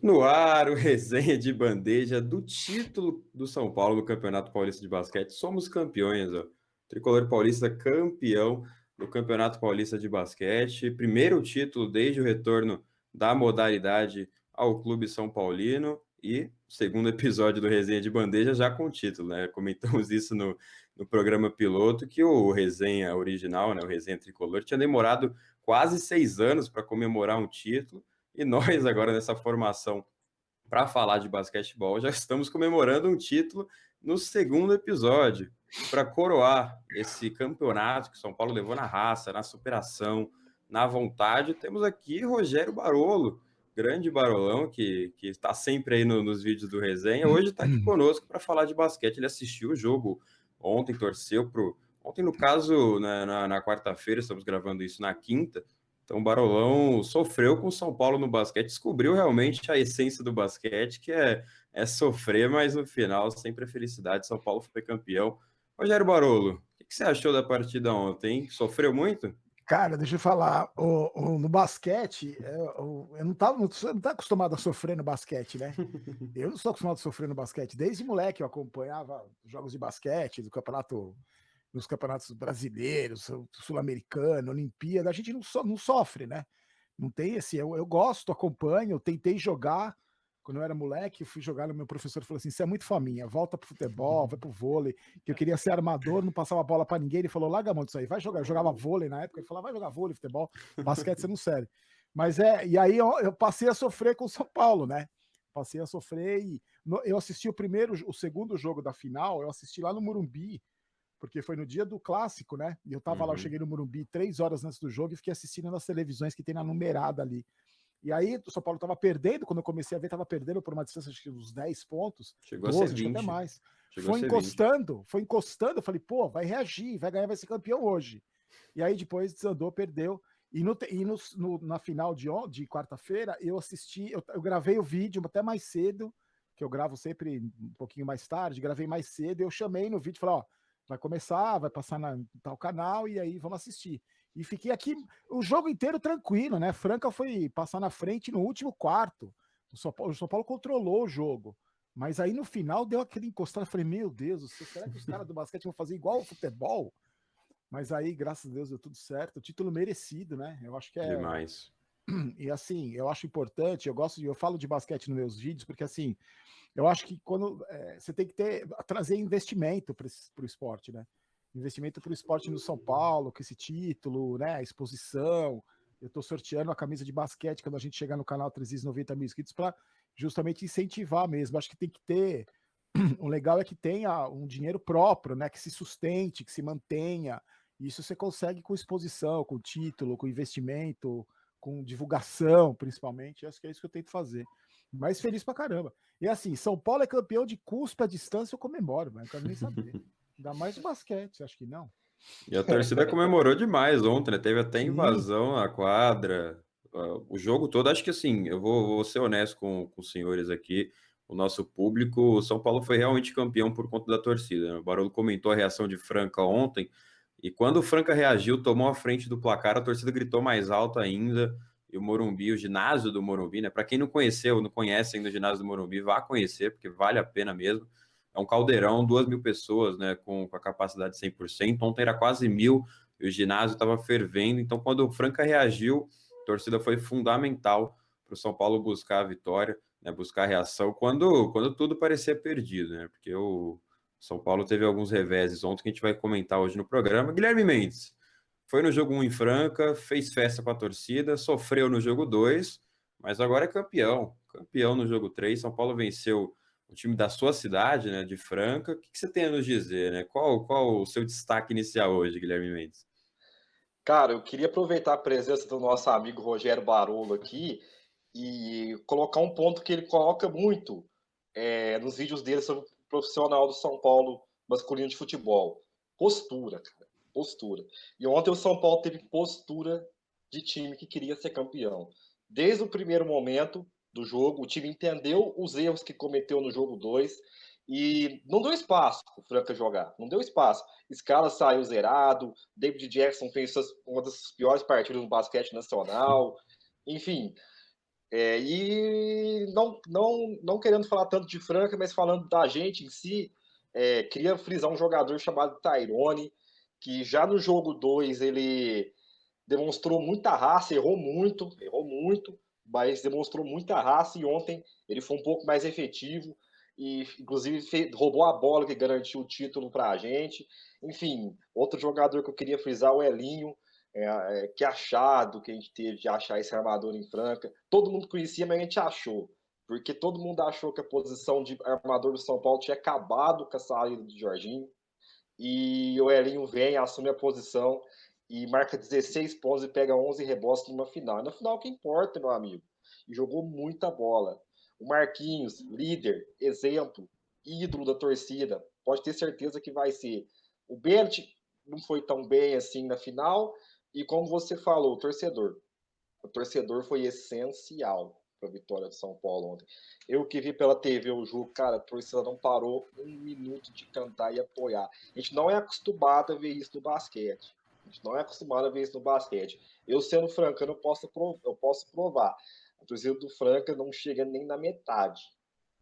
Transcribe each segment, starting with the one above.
No ar, o resenha de bandeja do título do São Paulo no Campeonato Paulista de Basquete. Somos campeões, ó. Tricolor paulista campeão do Campeonato Paulista de Basquete. Primeiro título desde o retorno da modalidade ao Clube São Paulino. E segundo episódio do Resenha de Bandeja já com título, né? Comentamos isso no programa piloto, que o resenha original, né? O resenha tricolor, tinha demorado quase 6 anos para comemorar um título. E nós, agora nessa formação para falar de basquetebol, já estamos comemorando um título no segundo episódio. E para coroar esse campeonato que São Paulo levou na raça, na superação, na vontade, temos aqui Rogério Barolo, grande Barolão, que está sempre aí nos vídeos do resenha. Hoje está aqui conosco para falar de basquete. Ele assistiu o jogo ontem, torceu pro. Ontem, no caso, na quarta-feira, estamos gravando isso na quinta. Então, o Barolão sofreu com o São Paulo no basquete, descobriu realmente a essência do basquete, que é sofrer, mas no final sempre é felicidade. São Paulo foi campeão. Rogério Barolo, o que você achou da partida ontem, hein? Sofreu muito? Cara, deixa eu falar, no basquete, eu não tava, você não tá acostumado a sofrer no basquete, né? Eu não sou acostumado a sofrer no basquete. Desde moleque eu acompanhava jogos de basquete do campeonato, nos campeonatos brasileiros, sul-americano, Olimpíada. A gente não sofre, né? Não tem esse. Eu gosto, acompanho, eu tentei jogar. Quando eu era moleque, eu fui jogar, o meu professor falou assim: você é muito fominha, volta pro futebol, vai pro vôlei, que eu queria ser armador, não passava a bola para ninguém. Ele falou: larga a mão disso aí, vai jogar. Eu jogava vôlei na época, ele falou: vai jogar vôlei, futebol, basquete você não serve. Mas e aí eu passei a sofrer com o São Paulo, né? Passei a sofrer e eu assisti o segundo jogo da final, eu assisti lá no Morumbi, porque foi no dia do clássico, né? E eu tava lá, eu Uhum. cheguei no Morumbi 3 horas antes do jogo e fiquei assistindo nas televisões que tem na numerada ali. E aí o São Paulo estava perdendo, quando eu comecei a ver, estava perdendo por uma distância de uns 10 pontos, Chegou a ser 12, acho que até 20. mais. Chegou a ser 20. Foi encostando, eu falei, pô, vai reagir, vai ganhar, vai ser campeão hoje. E aí depois desandou, perdeu. Na final de quarta-feira, eu assisti, eu gravei o vídeo até mais cedo, que eu gravo sempre um pouquinho mais tarde, gravei mais cedo, eu chamei no vídeo, falei, ó, vai começar, vai passar na tal canal, e aí vamos assistir. E fiquei aqui o jogo inteiro tranquilo, né? Franca foi passar na frente no último quarto. O São Paulo controlou o jogo. Mas aí no final deu aquele encostado. Eu falei, meu Deus, será que os caras do basquete vão fazer igual o futebol? Mas aí, graças a Deus, deu tudo certo. Título merecido, né? Eu acho que é. Demais. E assim, eu acho importante, eu falo de basquete nos meus vídeos, porque assim, eu acho que quando você tem que trazer investimento para o esporte, né? Investimento para o esporte no São Paulo, com esse título, né? A exposição. Eu estou sorteando a camisa de basquete quando a gente chegar no canal 390 mil inscritos para justamente incentivar mesmo. Acho que tem que ter. O legal é que tenha um dinheiro próprio, né? Que se sustente, que se mantenha. Isso você consegue com exposição, com título, com investimento, com divulgação, principalmente. Acho que é isso que eu tento fazer. Mas feliz pra caramba. E assim, São Paulo é campeão de cuspe à distância, eu comemoro, mas não quero nem saber. Ainda mais o basquete, você acha que não? E a torcida comemorou demais ontem, né? Teve até Sim, invasão na quadra, o jogo todo. Acho que assim, eu vou ser honesto com os senhores aqui, o nosso público. O São Paulo foi realmente campeão por conta da torcida, né? O Barolo comentou a reação de Franca ontem, e quando o Franca reagiu, tomou a frente do placar, a torcida gritou mais alto ainda. E o Morumbi, o ginásio do Morumbi, né? Para quem não conheceu, não conhece ainda o ginásio do Morumbi, vá conhecer, porque vale a pena mesmo. É um caldeirão, 2.000 pessoas, né, com a capacidade de 100%. Ontem era quase 1.000 e o ginásio estava fervendo. Então, quando o Franca reagiu, a torcida foi fundamental para o São Paulo buscar a vitória, né, buscar a reação, quando tudo parecia perdido, né, porque o São Paulo teve alguns reveses ontem que a gente vai comentar hoje no programa. Guilherme Mendes foi no jogo 1 em Franca, fez festa com a torcida, sofreu no jogo 2, mas agora é campeão. Campeão no jogo 3. São Paulo venceu o time da sua cidade, né, de Franca. O que você tem a nos dizer, né? Qual o seu destaque inicial hoje, Guilherme Mendes? Cara, eu queria aproveitar a presença do nosso amigo Rogério Barolo aqui e colocar um ponto que ele coloca muito nos vídeos dele sobre o profissional do São Paulo masculino de futebol. Postura, cara. Postura. E ontem o São Paulo teve postura de time que queria ser campeão. Desde o primeiro momento do jogo, o time entendeu os erros que cometeu no jogo 2 e não deu espaço para o Franca jogar. Não deu espaço. Scala saiu zerado, David Jackson fez uma das piores partidas no basquete nacional. Enfim, E não querendo falar tanto de Franca, mas falando da gente em si, queria frisar um jogador chamado Tyrone, que já no jogo 2 ele demonstrou muita raça, errou muito, mas demonstrou muita raça e ontem ele foi um pouco mais efetivo e inclusive roubou a bola que garantiu o título para a gente. Enfim, outro jogador que eu queria frisar, o Elinho, que achado que a gente teve de achar esse armador em Franca. Todo mundo conhecia, mas a gente achou. Porque todo mundo achou que a posição de armador do São Paulo tinha acabado com a saída do Jorginho. E o Elinho vem, assume a posição e marca 16 pontos e pega 11 rebotes numa final. E na final, o que importa, meu amigo? E jogou muita bola. O Marquinhos, líder, exemplo, ídolo da torcida, pode ter certeza que vai ser. O Bert não foi tão bem assim na final. E como você falou, o torcedor foi essencial para a vitória do São Paulo ontem. Eu que vi pela TV o jogo, cara, a torcida não parou um minuto de cantar e apoiar. A gente não é acostumado a ver isso no basquete. Eu, sendo francano, eu posso provar. A torcida do Franca não chega nem na metade.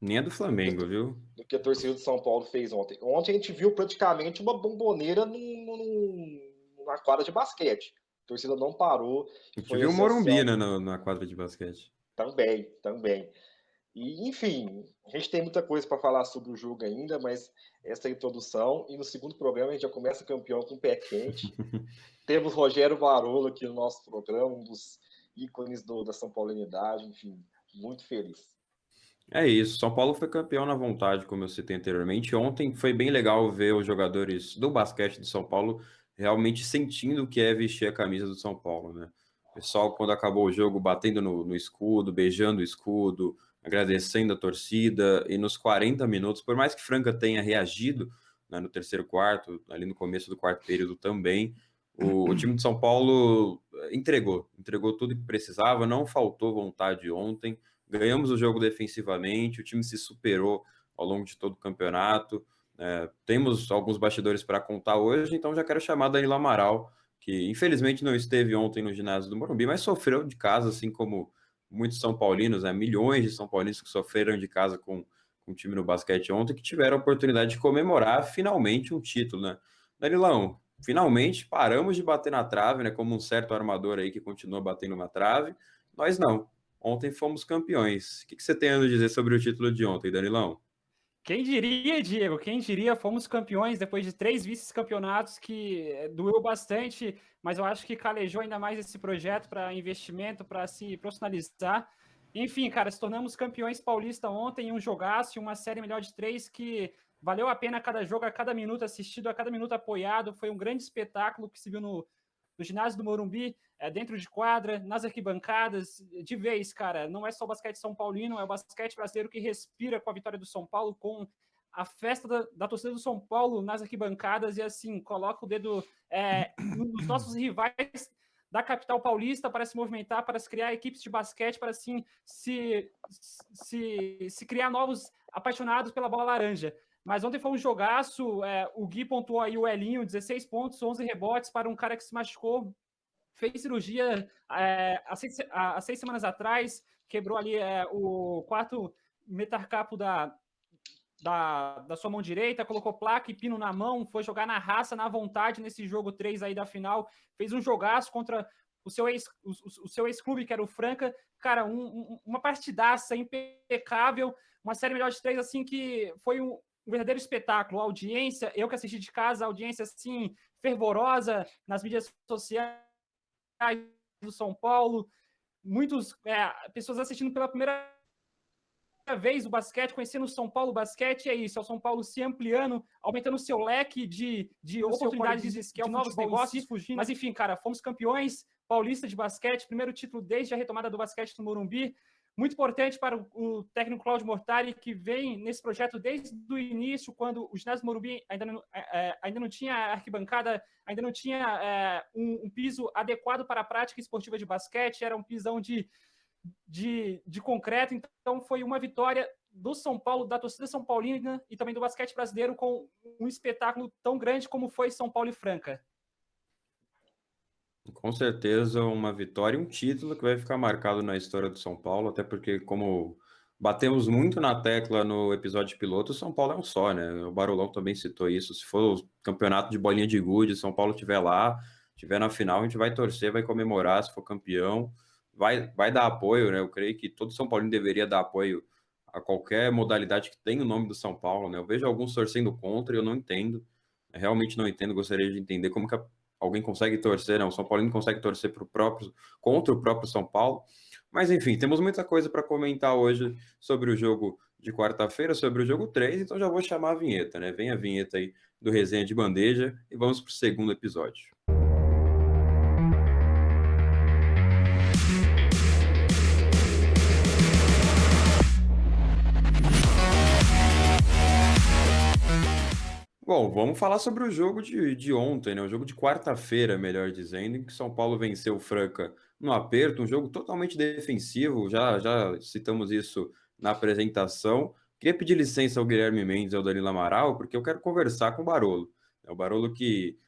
Nem a do Flamengo, viu? Do que a torcida do São Paulo fez ontem. Ontem a gente viu praticamente uma bomboneira na quadra de basquete. A torcida não parou. A gente viu o Morumbi, né, na quadra de basquete. Também. E, enfim, a gente tem muita coisa para falar sobre o jogo ainda, mas essa é a introdução. E no segundo programa a gente já começa campeão com o pé quente. Temos Rogério Barolo aqui no nosso programa, um dos ícones da São Paulinidade. Enfim, muito feliz. É isso, São Paulo foi campeão na vontade, como eu citei anteriormente. Ontem foi bem legal ver os jogadores do basquete de São Paulo realmente sentindo o que é vestir a camisa do São Paulo, né? O pessoal, quando acabou o jogo, batendo no escudo, beijando o escudo, agradecendo a torcida, e nos 40 minutos, por mais que Franca tenha reagido, né, no terceiro quarto, ali no começo do quarto período também, o time de São Paulo entregou tudo que precisava, não faltou vontade ontem. Ganhamos o jogo defensivamente, o time se superou ao longo de todo o campeonato. Temos alguns bastidores para contar hoje, então já quero chamar Danilo Amaral, que infelizmente não esteve ontem no ginásio do Morumbi, mas sofreu de casa, assim como muitos São Paulinos, né? Milhões de São Paulinos que sofreram de casa com o time no basquete ontem, que tiveram a oportunidade de comemorar finalmente um título, né? Danilão, finalmente paramos de bater na trave, né? Como um certo armador aí que continua batendo na trave. Nós não. Ontem fomos campeões. O que você tem a nos dizer sobre o título de ontem, Danilão? Quem diria, Diego? Quem diria? Fomos campeões depois de 3 vice-campeonatos, que doeu bastante, mas eu acho que calejou ainda mais esse projeto para investimento, para se profissionalizar. Enfim, cara, se tornamos campeões paulistas ontem em um jogaço, uma série melhor de 3 que valeu a pena a cada jogo, a cada minuto assistido, a cada minuto apoiado. Foi um grande espetáculo que se viu no ginásio do Morumbi, dentro de quadra, nas arquibancadas, de vez, cara. Não é só o basquete São Paulino, é o basquete brasileiro que respira com a vitória do São Paulo, com a festa da torcida do São Paulo nas arquibancadas e, assim, coloca o dedo nos nossos rivais da capital paulista para se movimentar, para se criar equipes de basquete, para, assim, se criar novos apaixonados pela bola laranja. Mas ontem foi um jogaço, o Gui pontuou aí o Elinho, 16 pontos, 11 rebotes para um cara que se machucou, fez cirurgia há 6 semanas atrás, quebrou ali o quarto metacarpo da sua mão direita, colocou placa e pino na mão, foi jogar na raça, na vontade nesse jogo 3 aí da final, fez um jogaço contra o seu ex-clube, que era o Franca, cara, uma partidaça impecável, uma série melhor de 3, assim, que foi um verdadeiro espetáculo. A audiência, eu que assisti de casa, a audiência, assim, fervorosa nas mídias sociais do São Paulo, muitas pessoas assistindo pela primeira vez o basquete, conhecendo o São Paulo basquete, é isso, é o São Paulo se ampliando, aumentando o seu leque de oportunidades de novos negócios, mas enfim, cara, fomos campeões paulistas de basquete, primeiro título desde a retomada do basquete no Morumbi, muito importante para o técnico Cláudio Mortari, que vem nesse projeto desde o início, quando o ginásio do Morumbi ainda não tinha arquibancada, ainda não tinha um piso adequado para a prática esportiva de basquete, era um pisão de concreto, então foi uma vitória do São Paulo, da torcida São Paulina e também do basquete brasileiro com um espetáculo tão grande como foi São Paulo e Franca. Com certeza uma vitória e um título que vai ficar marcado na história do São Paulo, até porque, como batemos muito na tecla no episódio piloto, o São Paulo é um só, né? O Barolão também citou isso. Se for o campeonato de bolinha de gude, São Paulo estiver lá, estiver na final, a gente vai torcer, vai comemorar se for campeão, vai dar apoio, né? Eu creio que todo São Paulino deveria dar apoio a qualquer modalidade que tenha o nome do São Paulo, né? Eu vejo alguns torcendo contra e eu não entendo. Eu realmente não entendo, gostaria de entender como que alguém consegue torcer, não, o São Paulino consegue torcer contra o próprio São Paulo. Mas enfim, temos muita coisa para comentar hoje sobre o jogo de quarta-feira, sobre o jogo 3, então já vou chamar a vinheta, né? Vem a vinheta aí do Resenha de Bandeja e vamos para o segundo episódio. Bom, vamos falar sobre o jogo de ontem, né? O jogo de quarta-feira, melhor dizendo, em que São Paulo venceu o Franca no aperto, um jogo totalmente defensivo, já citamos isso na apresentação. Queria pedir licença ao Guilherme Mendes e ao Danilo Amaral, porque eu quero conversar com o Barolo. É o Barolo que,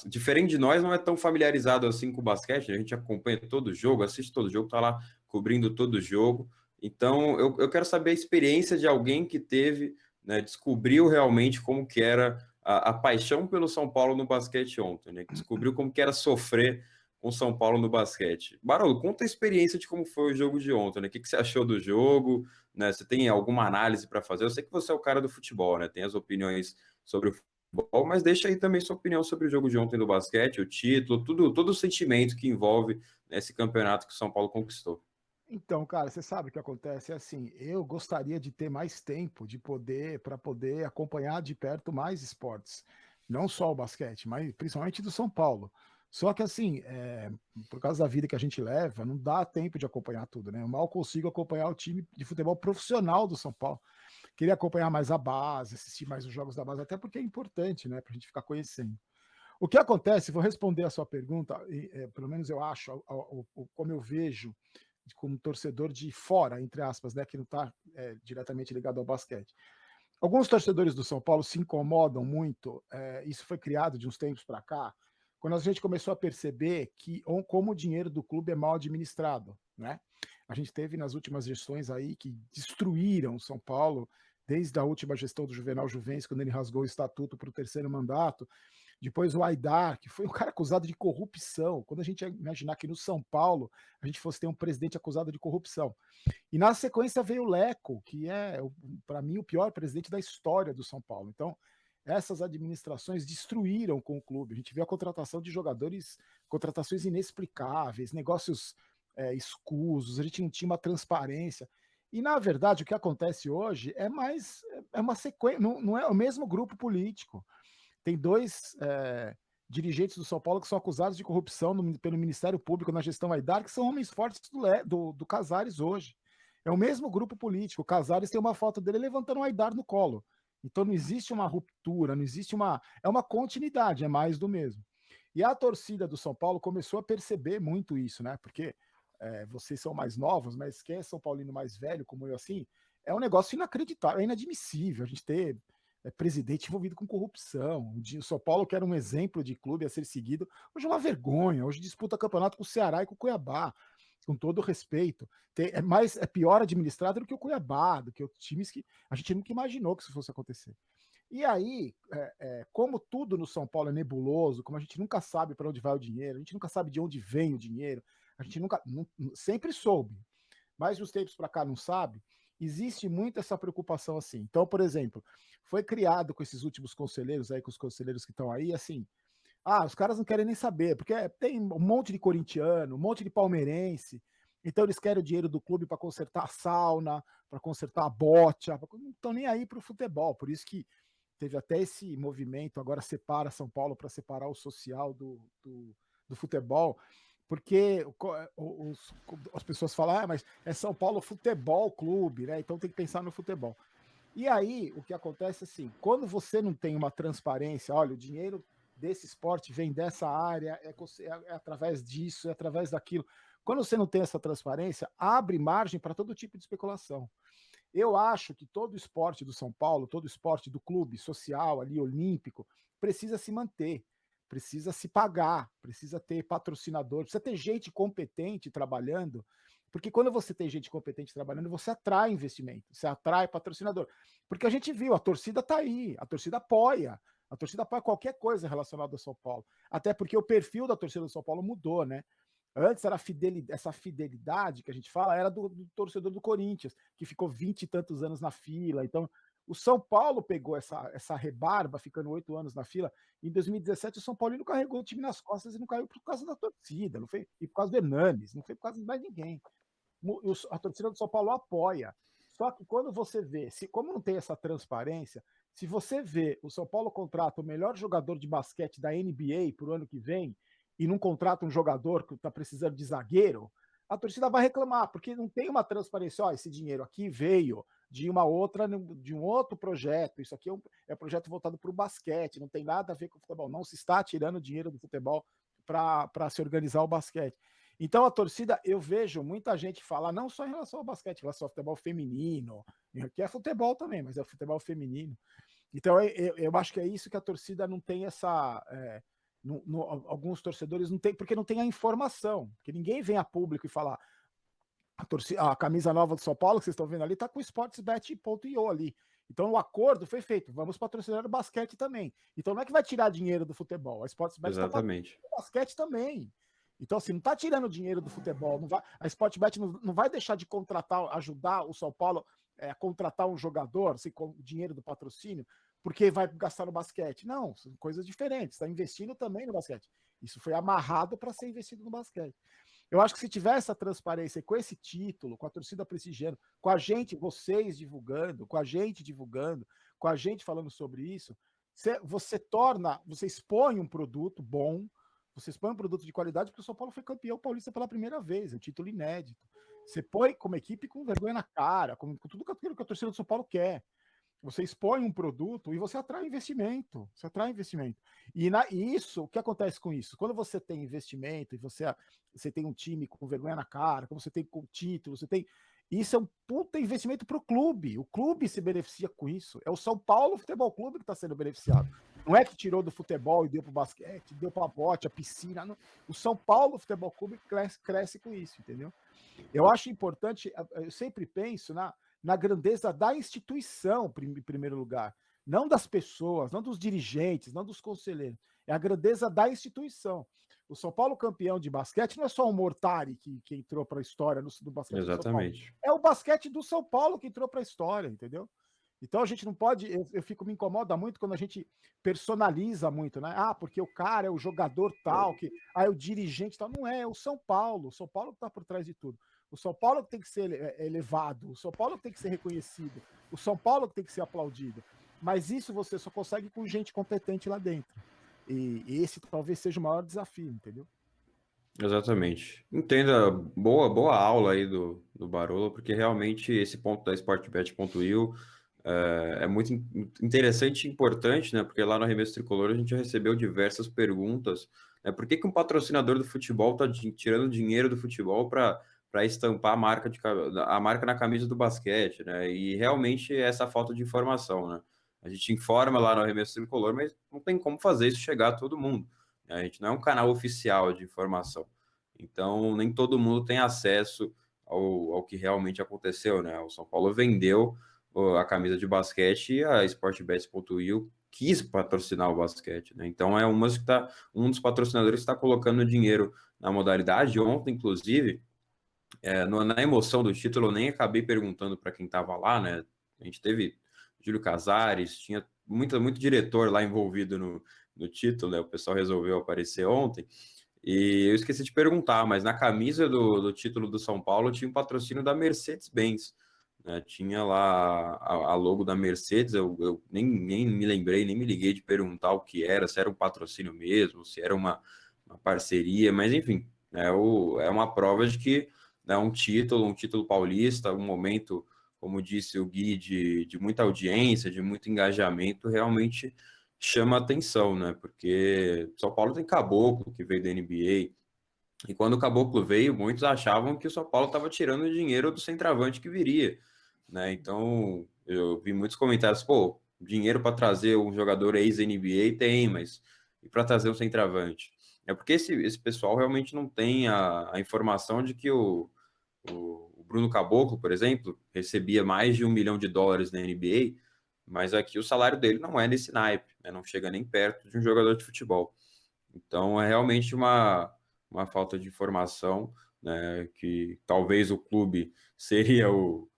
diferente de nós, não é tão familiarizado assim com o basquete, a gente acompanha todo o jogo, assiste todo o jogo, tá lá cobrindo todo o jogo. Então, eu quero saber a experiência de alguém que teve, né, descobriu realmente como que era a paixão pelo São Paulo no basquete ontem, né? Descobriu como que era sofrer com o São Paulo no basquete. Barolo, conta a experiência de como foi o jogo de ontem, né? O que você achou do jogo, né? Você tem alguma análise para fazer? Eu sei que você é o cara do futebol, né? Tem as opiniões sobre o futebol, mas deixa aí também sua opinião sobre o jogo de ontem do basquete, o título, todo o sentimento que envolve esse campeonato que o São Paulo conquistou. Então, cara, você sabe o que acontece? É assim, eu gostaria de ter mais tempo para poder acompanhar de perto mais esportes, não só o basquete, mas principalmente do São Paulo. Só que assim, por causa da vida que a gente leva, não dá tempo de acompanhar tudo, né? Eu mal consigo acompanhar o time de futebol profissional do São Paulo. Queria acompanhar mais a base, assistir mais os jogos da base, até porque é importante, né, para a gente ficar conhecendo. O que acontece, vou responder a sua pergunta, pelo menos eu acho, como eu vejo como torcedor de fora, entre aspas, né, que não está diretamente ligado ao basquete. Alguns torcedores do São Paulo se incomodam muito, isso foi criado de uns tempos para cá, quando a gente começou a perceber que como o dinheiro do clube é mal administrado, né? A gente teve nas últimas gestões aí que destruíram São Paulo, desde a última gestão do Juvenal Juvencio, quando ele rasgou o estatuto para o terceiro mandato, depois o Aidar, que foi um cara acusado de corrupção. Quando a gente ia imaginar que no São Paulo a gente fosse ter um presidente acusado de corrupção. E na sequência veio o Leco, que é, para mim, o pior presidente da história do São Paulo. Então, essas administrações destruíram com o clube. A gente viu a contratação de jogadores, contratações inexplicáveis, negócios escusos, a gente não tinha uma transparência. E, na verdade, o que acontece hoje é uma sequência, não é o mesmo grupo político. Tem dois dirigentes do São Paulo que são acusados de corrupção pelo Ministério Público na gestão Aidar, que são homens fortes do Casares hoje. É o mesmo grupo político. O Casares tem uma foto dele levantando o Aidar no colo. Então não existe uma ruptura, não existe uma. É uma continuidade, é mais do mesmo. E a torcida do São Paulo começou a perceber muito isso, né? Porque vocês são mais novos, mas quem é São Paulino mais velho, como eu assim, é um negócio inacreditável, é inadmissível a gente ter presidente envolvido com corrupção. O São Paulo, que era um exemplo de clube a ser seguido, hoje é uma vergonha. Hoje disputa campeonato com o Ceará e com o Cuiabá, com todo respeito. É pior administrado do que o Cuiabá, do que os times que a gente nunca imaginou que isso fosse acontecer. E aí, como tudo no São Paulo é nebuloso, como a gente nunca sabe para onde vai o dinheiro, a gente nunca sabe de onde vem o dinheiro, a gente sempre soube, mas os tempos para cá não sabe, existe muito essa preocupação assim. Então, por exemplo, foi criado com esses últimos conselheiros aí, com os conselheiros que estão aí, assim, os caras não querem nem saber, porque tem um monte de corintiano, um monte de palmeirense, então eles querem o dinheiro do clube para consertar a sauna, para consertar a bote, não estão nem aí para o futebol, por isso que teve até esse movimento, agora separa São Paulo para separar o social do futebol, porque as pessoas falam, mas é São Paulo Futebol Clube, né? Então tem que pensar no futebol. E aí, o que acontece assim, quando você não tem uma transparência, olha, o dinheiro desse esporte vem dessa área, é através disso, é através daquilo. Quando você não tem essa transparência, abre margem para todo tipo de especulação. Eu acho que todo esporte do São Paulo, todo esporte do clube social ali, olímpico, precisa se manter. precisa se pagar, precisa ter patrocinador, precisa ter gente competente trabalhando, porque quando você tem gente competente trabalhando, você atrai investimento, você atrai patrocinador. Porque a gente viu, a torcida está aí, a torcida apoia qualquer coisa relacionada ao São Paulo. Até porque o perfil da torcida do São Paulo mudou, né? Antes era essa fidelidade que a gente fala, era do torcedor do Corinthians, que ficou 20 e tantos anos na fila. Então, o São Paulo pegou essa rebarba, ficando 8 anos na fila. Em 2017, o São Paulo não carregou o time nas costas e não caiu por causa da torcida, não foi, e por causa do Hernanes, não foi por causa de mais ninguém. A torcida do São Paulo apoia. Só que quando você vê, como não tem essa transparência, se você vê o São Paulo contrata o melhor jogador de basquete da NBA para o ano que vem e não contrata um jogador que está precisando de zagueiro, a torcida vai reclamar, porque não tem uma transparência. Ó, esse dinheiro aqui veio de um outro projeto. Isso aqui é um projeto voltado para o basquete, não tem nada a ver com o futebol. Não se está tirando dinheiro do futebol para se organizar o basquete. Então a torcida, eu vejo muita gente falar, não só em relação ao basquete, em relação ao futebol feminino, que é futebol também, mas é futebol feminino. Então eu acho que é isso que a torcida não tem essa. Alguns torcedores não tem, porque não tem a informação, porque ninguém vem a público e falar. A camisa nova do São Paulo, que vocês estão vendo ali, está com o sportsbet.io ali. Então o acordo foi feito, vamos patrocinar o basquete também. Então não é que vai tirar dinheiro do futebol, a Sportsbet está patrocinando o basquete também. Então, assim, não está tirando dinheiro do futebol. A Sportbet não vai deixar de contratar, ajudar o São Paulo a contratar um jogador, assim, com o dinheiro do patrocínio, porque vai gastar no basquete. Não, são coisas diferentes. Está investindo também no basquete. Isso foi amarrado para ser investido no basquete. Eu acho que se tiver essa transparência com esse título, com a torcida prestigiando, com a gente, vocês divulgando, com a gente falando sobre isso, você expõe um produto bom, você expõe um produto de qualidade, porque o São Paulo foi campeão paulista pela primeira vez, é um título inédito. Você põe como equipe com vergonha na cara, com tudo aquilo que a torcida do São Paulo quer. Você expõe um produto e você atrai investimento. Você atrai investimento. E isso, o que acontece com isso? Quando você tem investimento e você tem um time com vergonha na cara, quando você tem com título, isso é um puta investimento para o clube. O clube se beneficia com isso. É o São Paulo Futebol Clube que está sendo beneficiado. Não é que tirou do futebol e deu para o basquete, deu para a bote, a piscina. Não. O São Paulo Futebol Clube cresce com isso, entendeu? Eu acho importante, eu sempre penso na grandeza da instituição, em primeiro lugar. Não das pessoas, não dos dirigentes, não dos conselheiros. É a grandeza da instituição. O São Paulo campeão de basquete não é só o Mortari que entrou para a história do basquete. Exatamente. Do São Paulo. É o basquete do São Paulo que entrou para a história, entendeu? Então a gente não pode. Me incomoda muito quando a gente personaliza muito, né? Ah, porque o cara é o jogador tal, é o dirigente tal. Não é o São Paulo. O São Paulo que está por trás de tudo. O São Paulo que tem que ser elevado, o São Paulo que tem que ser reconhecido, o São Paulo que tem que ser aplaudido. Mas isso você só consegue com gente competente lá dentro. E esse talvez seja o maior desafio, entendeu? Exatamente. Entenda, boa aula aí do Barolo, porque realmente esse ponto da Sportbet.io é muito interessante e importante, né? Porque lá no Arremesso Tricolor a gente já recebeu diversas perguntas, né? Por que um patrocinador do futebol está tirando dinheiro do futebol para estampar a marca na camisa do basquete, né? E realmente é essa falta de informação, né? A gente informa lá no Arremesso Tricolor, mas não tem como fazer isso chegar a todo mundo. A gente não é um canal oficial de informação. Então, nem todo mundo tem acesso ao que realmente aconteceu, né? O São Paulo vendeu a camisa de basquete e a Sportbet.io quis patrocinar o basquete, né? Então, um dos patrocinadores está colocando dinheiro na modalidade. Ontem, inclusive, na emoção do título, eu nem acabei perguntando para quem estava lá, né? A gente teve Júlio Casares, tinha muito diretor lá envolvido no título, né? O pessoal resolveu aparecer ontem. E eu esqueci de perguntar, mas na camisa do título do São Paulo tinha um patrocínio da Mercedes-Benz, né? Tinha lá a logo da Mercedes, eu nem me lembrei, nem me liguei de perguntar o que era, se era um patrocínio mesmo, se era uma parceria, mas enfim, é uma prova de que é um título paulista, um momento, como disse o Gui, de muita audiência, de muito engajamento, realmente chama atenção, né? Porque São Paulo tem Caboclo, que veio da NBA, e quando o Caboclo veio, muitos achavam que o São Paulo estava tirando dinheiro do centroavante que viria, né? Então, eu vi muitos comentários, pô, dinheiro para trazer um jogador ex-NBA tem, mas e para trazer um centroavante? É porque esse pessoal realmente não tem a informação de que o Bruno Caboclo, por exemplo, recebia mais de $1 milhão na NBA, mas aqui o salário dele não é nesse naipe, né? Não chega nem perto de um jogador de futebol. Então é realmente uma falta de informação, né, que talvez o clube seria o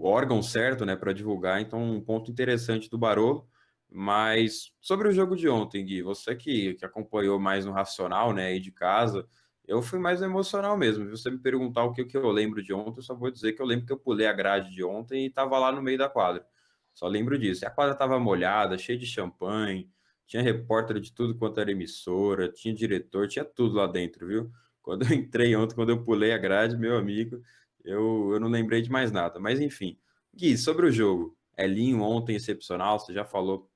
órgão certo, né, para divulgar. Então, um ponto interessante do Barolo. Mas sobre o jogo de ontem, Gui, você que acompanhou mais no racional, né, aí de casa, eu fui mais no emocional mesmo. Se você me perguntar o que eu lembro de ontem, eu só vou dizer que eu lembro que eu pulei a grade de ontem e estava lá no meio da quadra. Só lembro disso. E a quadra estava molhada, cheia de champanhe, tinha repórter de tudo quanto era emissora, tinha diretor, tinha tudo lá dentro, viu? Quando eu entrei ontem, quando eu pulei a grade, meu amigo, eu não lembrei de mais nada. Mas enfim, Gui, sobre o jogo, Elinho ontem excepcional, você já falou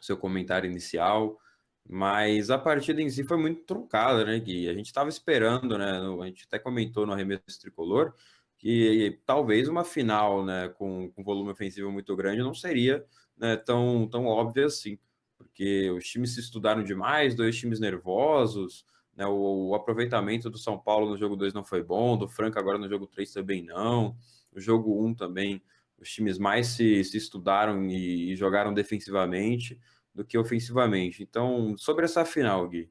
seu comentário inicial, mas a partida em si foi muito truncada, né, Gui? A gente estava esperando, né? A gente até comentou no Arremesso Tricolor que talvez uma final, né, com volume ofensivo muito grande não seria, né, tão óbvia assim, porque os times se estudaram demais, dois times nervosos, né, o aproveitamento do São Paulo no jogo 2 não foi bom, do Franca agora no jogo 3 também não, o jogo 1 também, os times mais se estudaram e jogaram defensivamente do que ofensivamente. Então, sobre essa final, Gui,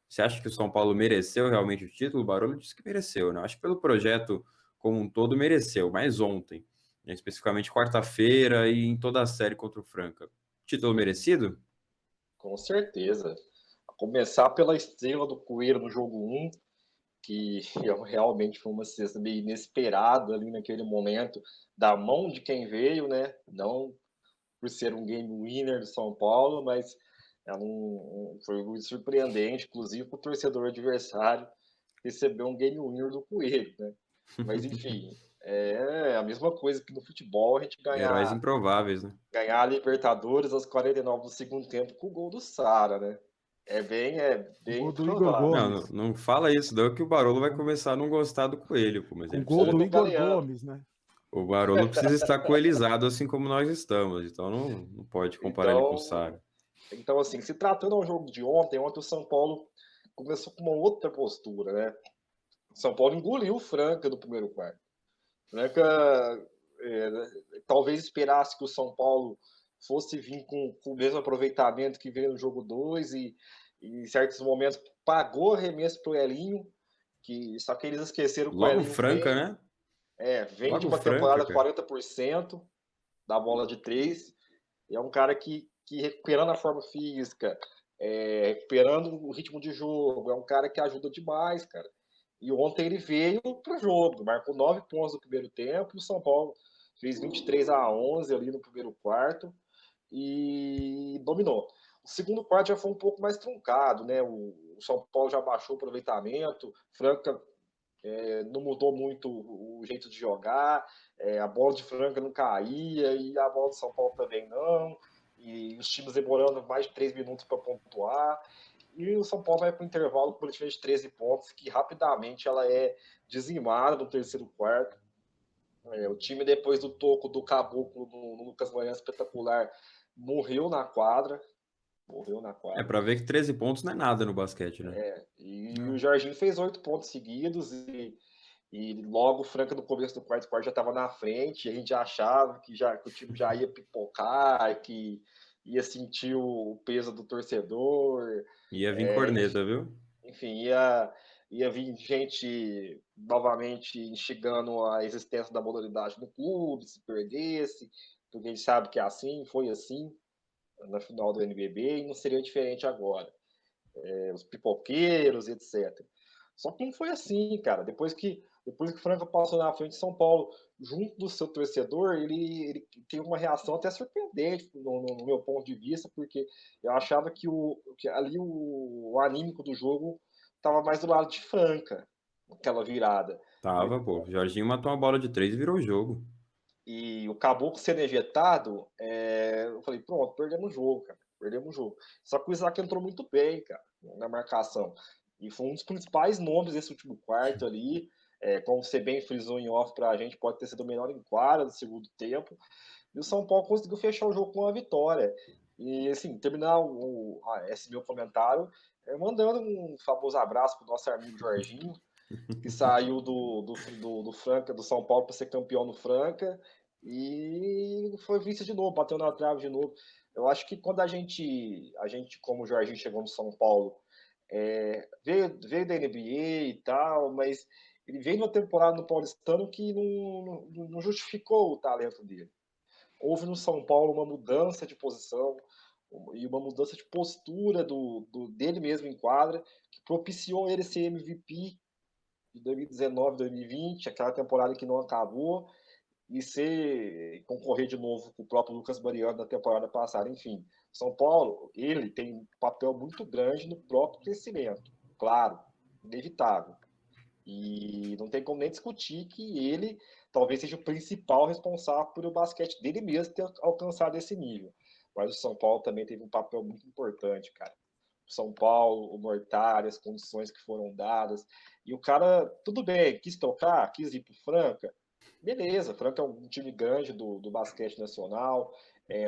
você acha que o São Paulo mereceu realmente o título? O Barolo disse que mereceu, né? Acho que pelo projeto como um todo mereceu, mas ontem, né, especificamente quarta-feira e em toda a série contra o Franca. Título merecido? Com certeza. A começar pela estrela do Coelho no jogo 1, que realmente foi uma cesta meio inesperada ali naquele momento, da mão de quem veio, né? Não por ser um game winner do São Paulo, mas foi muito surpreendente, inclusive para o torcedor adversário receber um game winner do Coelho, né? Mas enfim, é a mesma coisa que no futebol, a gente Heróis improváveis, né? ganhar a Libertadores aos 49 do segundo tempo com o gol do Sara, né? É bem Gol do Igor provável. Não, Gomes. não fala isso, não, que o Barolo vai começar a não gostar do Coelho, pô, mas Com ele gol precisa. do Do Igor Galeano. Gomes, né? O Barolo precisa estar coelizado assim como nós estamos, então não pode comparar ele com o Então, Sara. então, assim, se tratando ao jogo de ontem o São Paulo começou com uma outra postura, né? O São Paulo engoliu o Franca no primeiro quarto. Franca talvez esperasse que o São Paulo fosse vir com o mesmo aproveitamento que veio no jogo 2 e em certos momentos pagou arremesso para o Elinho, só que eles esqueceram que o Logo Elinho Franca, né? vem de Logo uma Franca, temporada cara. 40% da bola de 3, e é um cara que recuperando a forma física, recuperando o ritmo de jogo, é um cara que ajuda demais, cara. E ontem ele veio pro jogo, marcou 9 pontos no primeiro tempo, o São Paulo fez 23-11 ali no primeiro quarto e dominou. O segundo quarto já foi um pouco mais truncado, né? O São Paulo já baixou o aproveitamento, Franca não mudou muito o jeito de jogar, a bola de Franca não caía e a bola de São Paulo também não, e os times demorando mais de 3 minutos para pontuar, e o São Paulo vai para o intervalo com uma diferença de 13 pontos, que rapidamente ela é dizimada no terceiro quarto. O time, depois do toco do Caboclo no Lucas Manhã espetacular, morreu na quadra. Pra ver que 13 pontos não é nada no basquete, né? E o Jorginho fez 8 pontos seguidos e logo o Franca no começo do quarto já estava na frente, e a gente já achava que o time já ia pipocar, que ia sentir o peso do torcedor. Ia vir corneta, viu? Enfim, ia vir gente novamente instigando a existência da modalidade no clube, se perdesse, porque a gente sabe que é assim, foi assim na final do NBB e não seria diferente agora. Os pipoqueiros, etc. Só que não foi assim, cara. Depois que o Franca passou na frente de São Paulo, junto do seu torcedor, ele teve uma reação até surpreendente no meu ponto de vista, porque eu achava que ali o anímico do jogo estava mais do lado de Franca, aquela virada. Tava, pô. O Jorginho matou uma bola de 3 e virou o jogo. E o Caboclo sendo ejetado, eu falei, pronto, perdemos o jogo, cara. Perdemos o jogo. Só que o Isaac entrou muito bem, cara, na marcação. E foi um dos principais nomes desse último quarto ali. Como você bem frisou em off pra gente, pode ter sido o melhor em quadra do segundo tempo. E o São Paulo conseguiu fechar o jogo com uma vitória. E, assim, terminar esse meu comentário mandando um famoso abraço pro nosso amigo Jorginho, que saiu do Franca, do São Paulo, para ser campeão no Franca, e foi vice de novo, bateu na trave de novo. Eu acho que quando a gente como o Jorginho chegou no São Paulo, veio da NBA e tal, mas ele veio numa temporada no Paulistano que não justificou o talento dele. Houve no São Paulo uma mudança de posição e uma mudança de postura dele mesmo em quadra, que propiciou ele ser MVP de 2019, 2020, aquela temporada que não acabou, e concorrer de novo com o próprio Lucas Mariano na temporada passada. Enfim, São Paulo, ele tem um papel muito grande no próprio crescimento, claro, inevitável. E não tem como nem discutir que ele talvez seja o principal responsável por o basquete dele mesmo ter alcançado esse nível. Mas o São Paulo também teve um papel muito importante, cara. O São Paulo, o Mortari, as condições que foram dadas. E o cara, tudo bem, quis tocar, quis ir pro Franca. Beleza, Franca é um time grande do basquete nacional.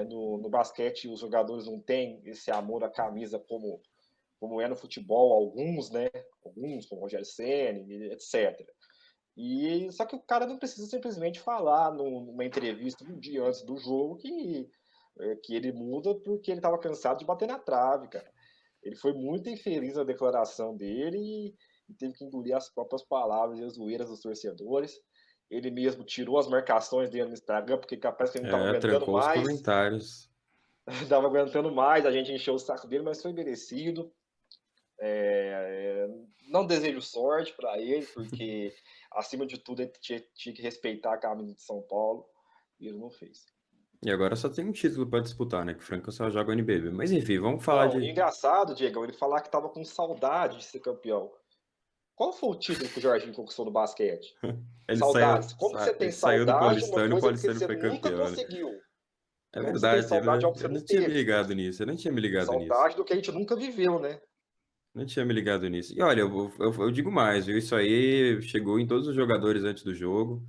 No basquete, os jogadores não têm esse amor à camisa como é no futebol, alguns, né? Alguns, como o Rogério Ceni, etc. Só que o cara não precisa simplesmente falar numa entrevista um dia antes do jogo que ele muda porque ele estava cansado de bater na trave, cara. Ele foi muito infeliz na declaração dele e teve que engolir as próprias palavras e as zoeiras dos torcedores. Ele mesmo tirou as marcações dele no Instagram, porque capaz que ele não estava aguentando Trancou os mais. comentários. Estava aguentando mais, a gente encheu o saco dele, mas foi merecido. Não desejo sorte para ele, porque acima de tudo ele tinha que respeitar a camisa de São Paulo e ele não fez. E agora só tem um título para disputar, né? Que o Franca só joga o NBB. Mas enfim, vamos falar de. Engraçado, Diego, ele falar que estava com saudade de ser campeão. Qual foi o título que o Jorginho conquistou no basquete? Ele Saudades. Como você tem saiu do saudade de uma Paulistano e o coisa que Paulistano você foi nunca campeão, né? conseguiu? É Como você tem verdade, saudade de algo que você eu não não tinha me teve? ligado nisso, eu não tinha me ligado nisso. Saudade do que a gente nunca viveu, né? Não tinha me ligado nisso. E olha, eu digo mais, viu? Isso aí chegou em todos os jogadores antes do jogo,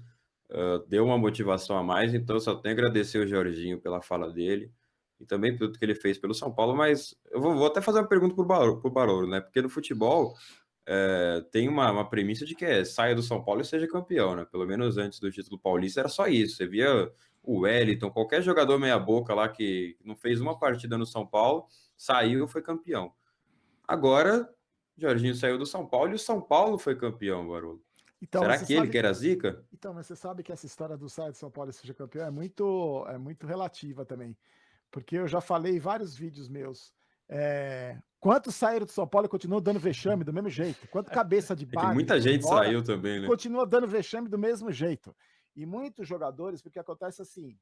deu uma motivação a mais, então só tenho a agradecer o Jorginho pela fala dele e também por tudo que ele fez pelo São Paulo, mas eu vou até fazer uma pergunta pro Barolo, né? Porque no futebol tem uma premissa de que saia do São Paulo e seja campeão, né? Pelo menos antes do título paulista era só isso. Você via o Wellington, qualquer jogador meia-boca lá que não fez uma partida no São Paulo, saiu e foi campeão. Agora, Jorginho saiu do São Paulo e o São Paulo foi campeão, Barolo. Então, Será você que ele sabe... que era zica? Então, mas você sabe que essa história do sair de São Paulo e seja campeão é muito relativa também. Porque eu já falei em vários vídeos meus. Quantos saíram do São Paulo e continuam dando vexame do mesmo jeito? Quanto cabeça de É que bagre muita foi gente embora saiu também, e né? continua dando vexame do mesmo jeito. E muitos jogadores, porque acontece assim,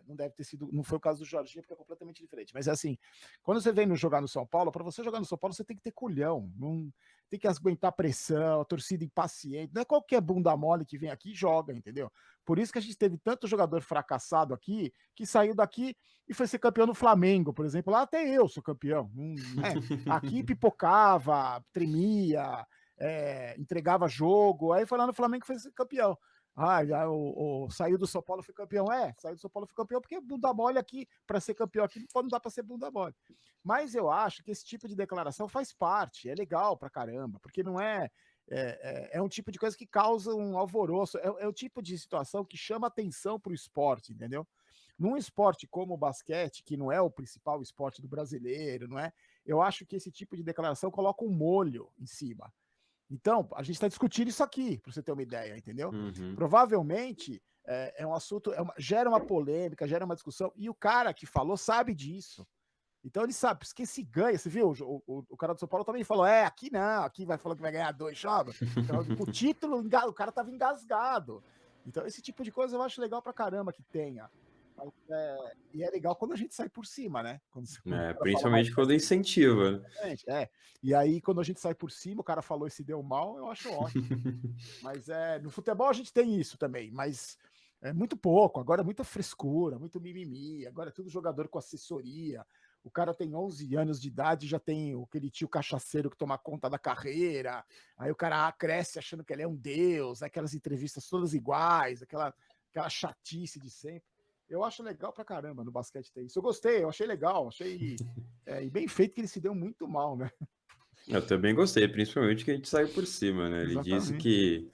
não deve ter sido, não foi o caso do Jorginho, porque é completamente diferente. Mas é assim, quando você vem jogar no São Paulo, para você jogar no São Paulo, você tem que ter culhão, não tem que aguentar pressão, a torcida impaciente. Não é qualquer bunda mole que vem aqui e joga, entendeu? Por isso que a gente teve tanto jogador fracassado aqui, que saiu daqui e foi ser campeão no Flamengo, por exemplo. Lá até eu sou campeão. Aqui pipocava, tremia, entregava jogo. Aí foi lá no Flamengo e foi ser campeão. Saiu do São Paulo, foi campeão. Saiu do São Paulo, foi campeão, porque bunda mole aqui, para ser campeão aqui, não dá para ser bunda mole. Mas eu acho que esse tipo de declaração faz parte, é legal pra caramba, porque não é um tipo de coisa que causa um alvoroço, é o tipo de situação que chama atenção para o esporte, entendeu? Num esporte como o basquete, que não é o principal esporte do brasileiro, não é? Eu acho que esse tipo de declaração coloca um molho em cima. Então, a gente está discutindo isso aqui, para você ter uma ideia, entendeu? Uhum. Provavelmente é um assunto, gera uma polêmica, gera uma discussão, e o cara que falou sabe disso. Então ele sabe, porque se ganha, você viu? O cara do São Paulo também falou: aqui não, aqui vai falar que vai ganhar 2 jogos. Então, o título, o cara tava engasgado. Então, esse tipo de coisa eu acho legal pra caramba que tenha. E é legal quando a gente sai por cima, né? Quando Principalmente quando incentiva, né? E aí, quando a gente sai por cima, o cara falou e se deu mal, eu acho ótimo. Mas no futebol a gente tem isso também, mas é muito pouco. Agora é muita frescura, muito mimimi. Agora é tudo jogador com assessoria. O cara tem 11 anos de idade, já tem aquele tio cachaceiro que toma conta da carreira. Aí o cara cresce achando que ele é um deus, aquelas entrevistas todas iguais, aquela chatice de sempre. Eu acho legal pra caramba no basquete ter isso. Eu gostei, eu achei legal, achei e bem feito que ele se deu muito mal, né? Eu também gostei, principalmente que a gente saiu por cima, né? Ele disse Exatamente. que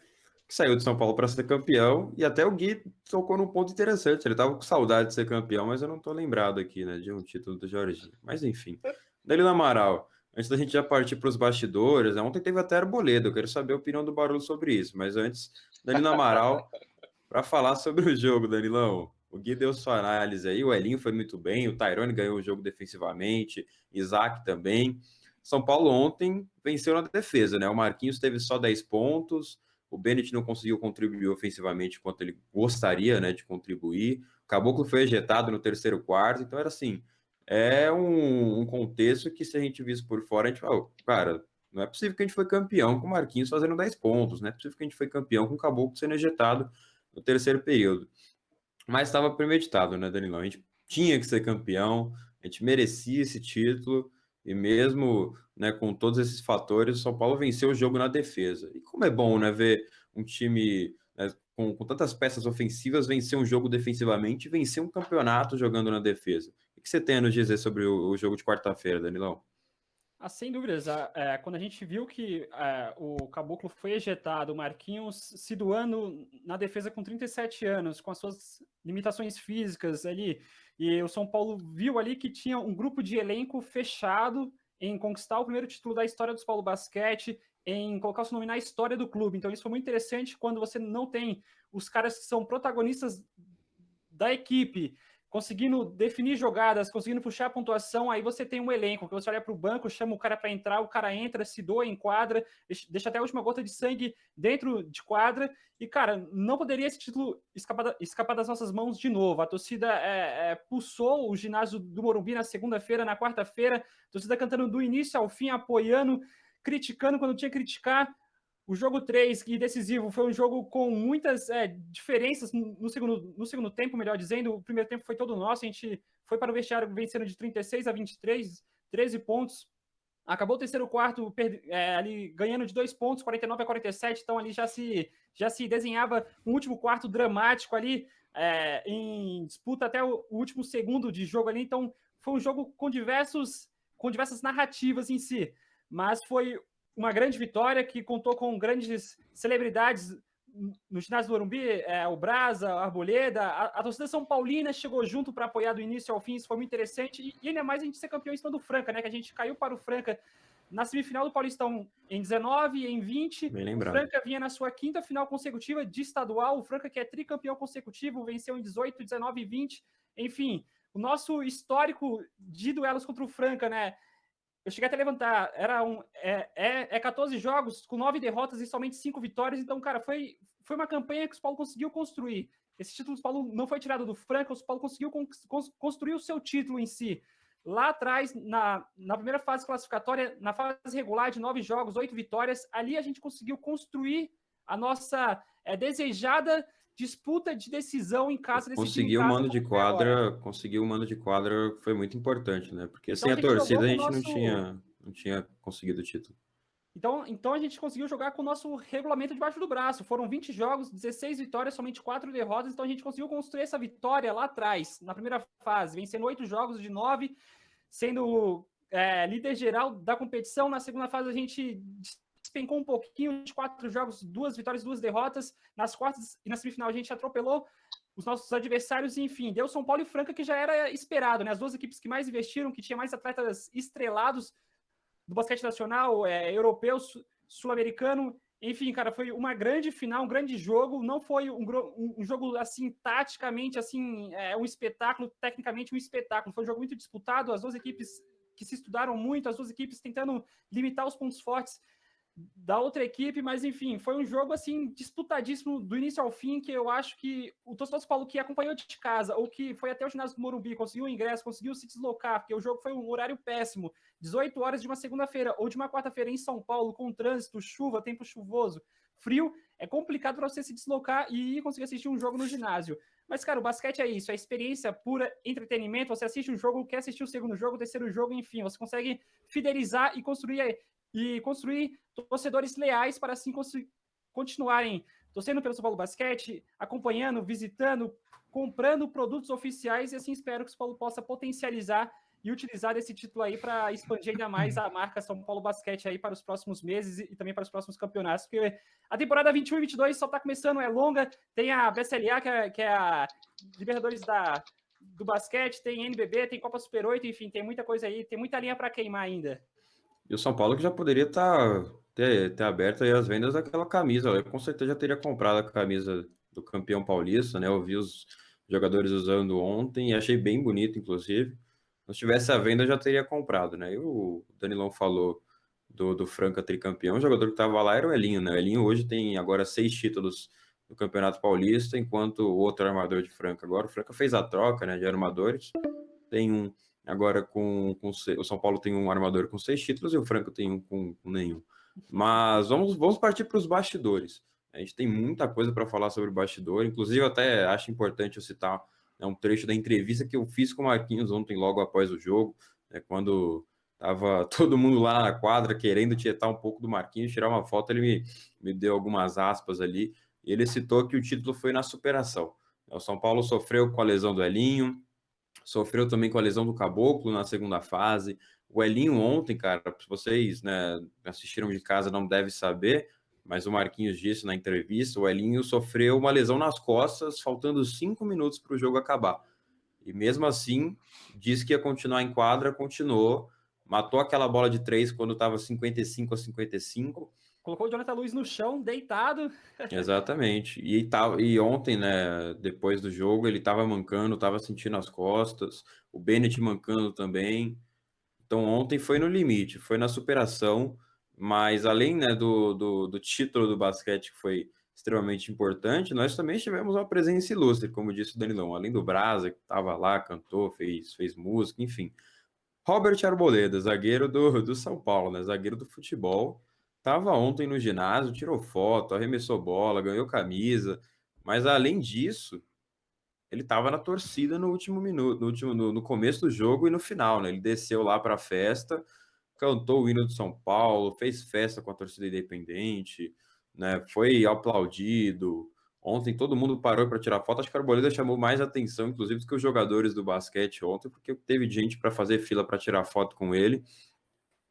saiu de São Paulo para ser campeão, e até o Gui tocou num ponto interessante. Ele tava com saudade de ser campeão, mas eu não tô lembrado aqui, né, de um título do Jorginho. Mas enfim. Danilo Amaral, antes da gente já partir para os bastidores, né, ontem teve até Arboleda, eu quero saber a opinião do Barulho sobre isso, mas antes, Danilo Amaral, para falar sobre o jogo, Danilão. O Gui deu sua análise aí, o Elinho foi muito bem, o Tyrone ganhou o jogo defensivamente, Isaac também. São Paulo ontem venceu na defesa, né? O Marquinhos teve só 10 pontos, o Bennett não conseguiu contribuir ofensivamente quanto ele gostaria, né, de contribuir. O Caboclo foi ejetado no terceiro quarto, então era assim, é um contexto que se a gente visse por fora, a gente fala, cara, não é possível que a gente foi campeão com o Marquinhos fazendo 10 pontos, não é possível que a gente foi campeão com o Caboclo sendo ejetado no terceiro período. Mas estava premeditado, né, Danilão? A gente tinha que ser campeão, a gente merecia esse título, e mesmo, né, com todos esses fatores, o São Paulo venceu o jogo na defesa. E como é bom, né, ver um time, né, com tantas peças ofensivas vencer um jogo defensivamente e vencer um campeonato jogando na defesa. O que você tem a nos dizer sobre o jogo de quarta-feira, Danilão? Sem dúvidas. Quando a gente viu que o Caboclo foi ejetado, o Marquinhos se doando na defesa com 37 anos, com as suas limitações físicas ali, e o São Paulo viu ali que tinha um grupo de elenco fechado em conquistar o primeiro título da história do São Paulo Basquete, em colocar o seu nome na história do clube. Então isso foi muito interessante quando você não tem os caras que são protagonistas da equipe conseguindo definir jogadas, conseguindo puxar a pontuação, aí você tem um elenco, que você olha para o banco, chama o cara para entrar, o cara entra, se doa em quadra, deixa até a última gota de sangue dentro de quadra, e, cara, não poderia esse título escapar das nossas mãos de novo. A torcida pulsou o ginásio do Morumbi na segunda-feira, na quarta-feira, a torcida cantando do início ao fim, apoiando, criticando quando tinha que criticar. O jogo 3, que decisivo, foi um jogo com muitas diferenças no segundo tempo, melhor dizendo. O primeiro tempo foi todo nosso, a gente foi para o vestiário vencendo de 36-23, 13 pontos. Acabou o terceiro quarto ali ganhando de 2 pontos, 49-47, então ali já se desenhava um último quarto dramático ali, em disputa até o último segundo de jogo ali. Então foi um jogo com diversas narrativas em si, mas foi uma grande vitória que contou com grandes celebridades no ginásio do Morumbi, o Brasa, a Arboleda, a torcida São Paulina chegou junto para apoiar do início ao fim, isso foi muito interessante, e ainda mais a gente ser campeão em cima do Franca, né, que a gente caiu para o Franca na semifinal do Paulistão em 19 e em 20, o Franca vinha na sua quinta final consecutiva de estadual, o Franca que é tricampeão consecutivo, venceu em 18, 19 e 20, enfim, o nosso histórico de duelos contra o Franca, né, eu cheguei até a levantar, 14 jogos com 9 derrotas e somente 5 vitórias, então, cara, foi uma campanha que o São Paulo conseguiu construir. Esse título do São Paulo não foi tirado do Franca, o São Paulo conseguiu construir o seu título em si. Lá atrás, na primeira fase classificatória, na fase regular de 9 jogos, 8 vitórias, ali a gente conseguiu construir a nossa desejada disputa de decisão em casa desse time. Conseguir o mando de quadra foi muito importante, né? Porque então, sem a torcida a gente não tinha conseguido o título. Então a gente conseguiu jogar com o nosso regulamento debaixo do braço. Foram 20 jogos, 16 vitórias, somente 4 derrotas. Então a gente conseguiu construir essa vitória lá atrás, na primeira fase, vencendo 8 jogos de 9, sendo líder geral da competição. Na segunda fase a gente despencou um pouquinho, de 4 jogos, 2 vitórias, 2 derrotas. Nas quartas e na semifinal a gente atropelou os nossos adversários, e enfim, deu São Paulo e Franca, que já era esperado, né? As duas equipes que mais investiram, que tinha mais atletas estrelados do basquete nacional, europeu, sul-americano. Enfim, cara, foi uma grande final, um grande jogo. Não foi um jogo, assim, taticamente, assim, um espetáculo, tecnicamente um espetáculo. Foi um jogo muito disputado, as duas equipes que se estudaram muito, as duas equipes tentando limitar os pontos fortes da outra equipe, mas enfim, foi um jogo assim disputadíssimo do início ao fim, que eu acho que o torcedor do São Paulo que acompanhou de casa ou que foi até o ginásio do Morumbi, conseguiu o ingresso, conseguiu se deslocar, porque o jogo foi um horário péssimo, 18 horas de uma segunda-feira ou de uma quarta-feira em São Paulo, com trânsito, chuva, tempo chuvoso, frio, é complicado para você se deslocar e conseguir assistir um jogo no ginásio. Mas, cara, o basquete é isso, é experiência pura, entretenimento, você assiste um jogo, quer assistir o segundo jogo, o terceiro jogo, enfim, você consegue fidelizar e construir torcedores leais para assim continuarem torcendo pelo São Paulo Basquete, acompanhando, visitando, comprando produtos oficiais, e assim espero que o São Paulo possa potencializar e utilizar esse título aí para expandir ainda mais a marca São Paulo Basquete aí para os próximos meses e também para os próximos campeonatos, porque a temporada 21 e 22 só está começando, é longa, tem a BSLA, que é a Libertadores do basquete, tem NBB, tem Copa Super 8, enfim, tem muita coisa aí, tem muita linha para queimar ainda. E o São Paulo que já poderia ter aberto aí as vendas daquela camisa. Eu com certeza já teria comprado a camisa do campeão paulista, né? Eu vi os jogadores usando ontem e achei bem bonito, inclusive. Se tivesse a venda, eu já teria comprado, né? E o Danilão falou do Franca tricampeão. O jogador que estava lá era o Elinho, né? O Elinho hoje tem agora 6 títulos no Campeonato Paulista, enquanto o outro armador de Franca. Agora o Franca fez a troca, né, de armadores. Tem um agora o São Paulo tem um armador com 6 títulos e o Franca tem um com nenhum. Mas vamos partir para os bastidores. A gente tem muita coisa para falar sobre o bastidor. Inclusive, eu até acho importante eu citar, né, um trecho da entrevista que eu fiz com o Marquinhos ontem, logo após o jogo, né, quando tava todo mundo lá na quadra querendo tietar um pouco do Marquinhos, tirar uma foto, ele me deu algumas aspas ali, e ele citou que o título foi na superação. O São Paulo sofreu com a lesão do Elinho, sofreu também com a lesão do Caboclo na segunda fase. O Elinho ontem, cara, se vocês, né, assistiram de casa, não devem saber, mas o Marquinhos disse na entrevista, o Elinho sofreu uma lesão nas costas, faltando 5 minutos para o jogo acabar. E mesmo assim, disse que ia continuar em quadra, continuou, matou aquela bola de 3 quando estava 55-55. Colocou o Jonathan Luiz no chão, deitado. Exatamente. E ontem, né, depois do jogo, ele estava mancando, estava sentindo as costas, o Bennett mancando também. Então ontem foi no limite, foi na superação, mas além, né, do título do basquete, que foi extremamente importante, nós também tivemos uma presença ilustre, como disse o Danilão, além do Brasa, que estava lá, cantou, fez música, enfim. Robert Arboleda, zagueiro do São Paulo, né, zagueiro do futebol, estava ontem no ginásio, tirou foto, arremessou bola, ganhou camisa, mas além disso, ele estava na torcida no último minuto, no começo do jogo e no final, né? Ele desceu lá para a festa, cantou o hino do São Paulo, fez festa com a torcida independente, né? Foi aplaudido. Ontem todo mundo parou para tirar foto. Acho que a Arboleda chamou mais atenção, inclusive, do que os jogadores do basquete ontem, porque teve gente para fazer fila para tirar foto com ele.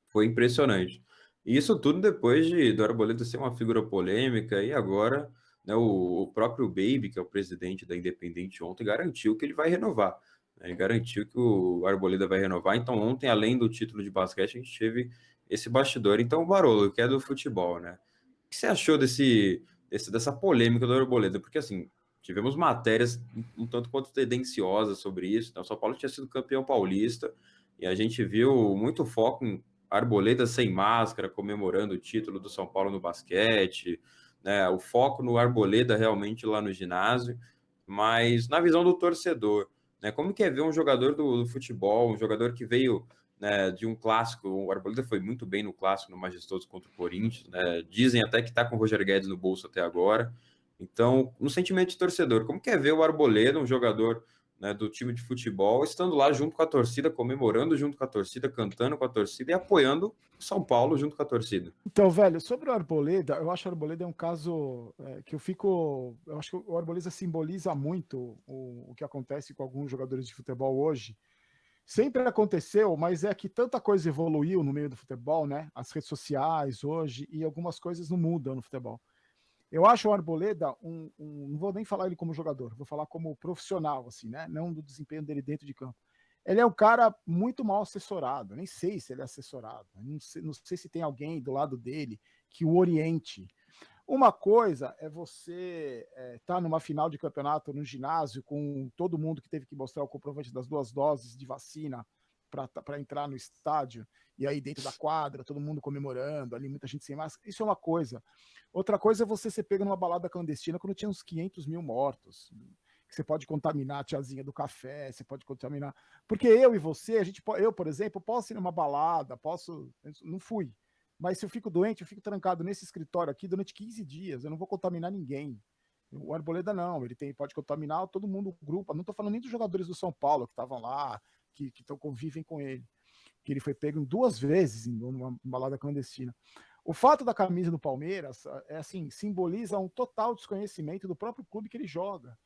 Foi impressionante. E isso tudo depois do Arboleda ser uma figura polêmica e agora, né, o próprio Baby, que é o presidente da Independente ontem, garantiu que ele vai renovar. Né, ele garantiu que o Arboleda vai renovar. Então ontem, além do título de basquete, a gente teve esse bastidor. Então o Barolo, que é do futebol, né? O que você achou dessa polêmica do Arboleda? Porque assim, tivemos matérias um tanto quanto tendenciosas sobre isso. Então, o São Paulo tinha sido campeão paulista e a gente viu muito foco em Arboleda sem máscara, comemorando o título do São Paulo no basquete, né? O foco no Arboleda realmente lá no ginásio, mas na visão do torcedor, né? Como que é ver um jogador do futebol, um jogador que veio, né, de um clássico, o Arboleda foi muito bem no clássico, no Majestoso contra o Corinthians, né? Dizem até que está com o Roger Guedes no bolso até agora. Então, no sentimento de torcedor, como que é ver o Arboleda, um jogador, né, do time de futebol, estando lá junto com a torcida, comemorando junto com a torcida, cantando com a torcida e apoiando o São Paulo junto com a torcida? Então, velho, sobre o Arboleda, eu acho que o Arboleda é um caso que eu acho que o Arboleda simboliza muito o que acontece com alguns jogadores de futebol hoje. Sempre aconteceu, mas é que tanta coisa evoluiu no meio do futebol, né? As redes sociais hoje, e algumas coisas não mudam no futebol. Eu acho o Arboleda não vou nem falar ele como jogador, vou falar como profissional, assim, né? Não do desempenho dele dentro de campo. Ele é um cara muito mal assessorado, nem sei se ele é assessorado, não sei se tem alguém do lado dele que o oriente. Uma coisa é você estar numa final de campeonato no ginásio com todo mundo que teve que mostrar o comprovante das 2 doses de vacina para entrar no estádio, e aí dentro da quadra, todo mundo comemorando, ali muita gente sem máscara. Isso é uma coisa. Outra coisa é você ser pego numa balada clandestina quando tinha uns 500 mil mortos. Que você pode contaminar a tiazinha do café, você pode contaminar. Porque eu e você, eu, por exemplo, posso ir numa balada, não fui. Mas se eu fico doente, eu fico trancado nesse escritório aqui durante 15 dias, eu não vou contaminar ninguém. O Arboleda não, ele pode contaminar todo mundo, o grupo. Não estou falando nem dos jogadores do São Paulo que estavam lá, que convivem com ele. Que ele foi pego 2 vezes em uma balada clandestina. O fato da camisa do Palmeiras simboliza um total desconhecimento do próprio clube que ele joga.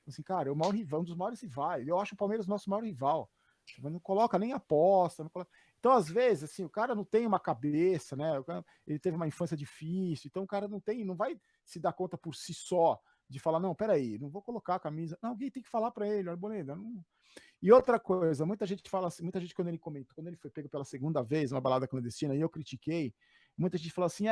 Assim, cara, é o maior rival, um dos maiores rivais. Eu acho o Palmeiras nosso maior rival. Não coloca nem aposta. Não coloca... Então, às vezes, assim, o cara não tem uma cabeça, né? Ele teve uma infância difícil, então o cara não vai se dar conta por si só de falar, não, peraí, não vou colocar a camisa. Não, alguém tem que falar para ele, Arboleda. Não... E outra coisa, muita gente fala assim, muita gente quando ele comentou, quando ele foi pego pela segunda vez uma balada clandestina, e eu critiquei, muita gente falou assim,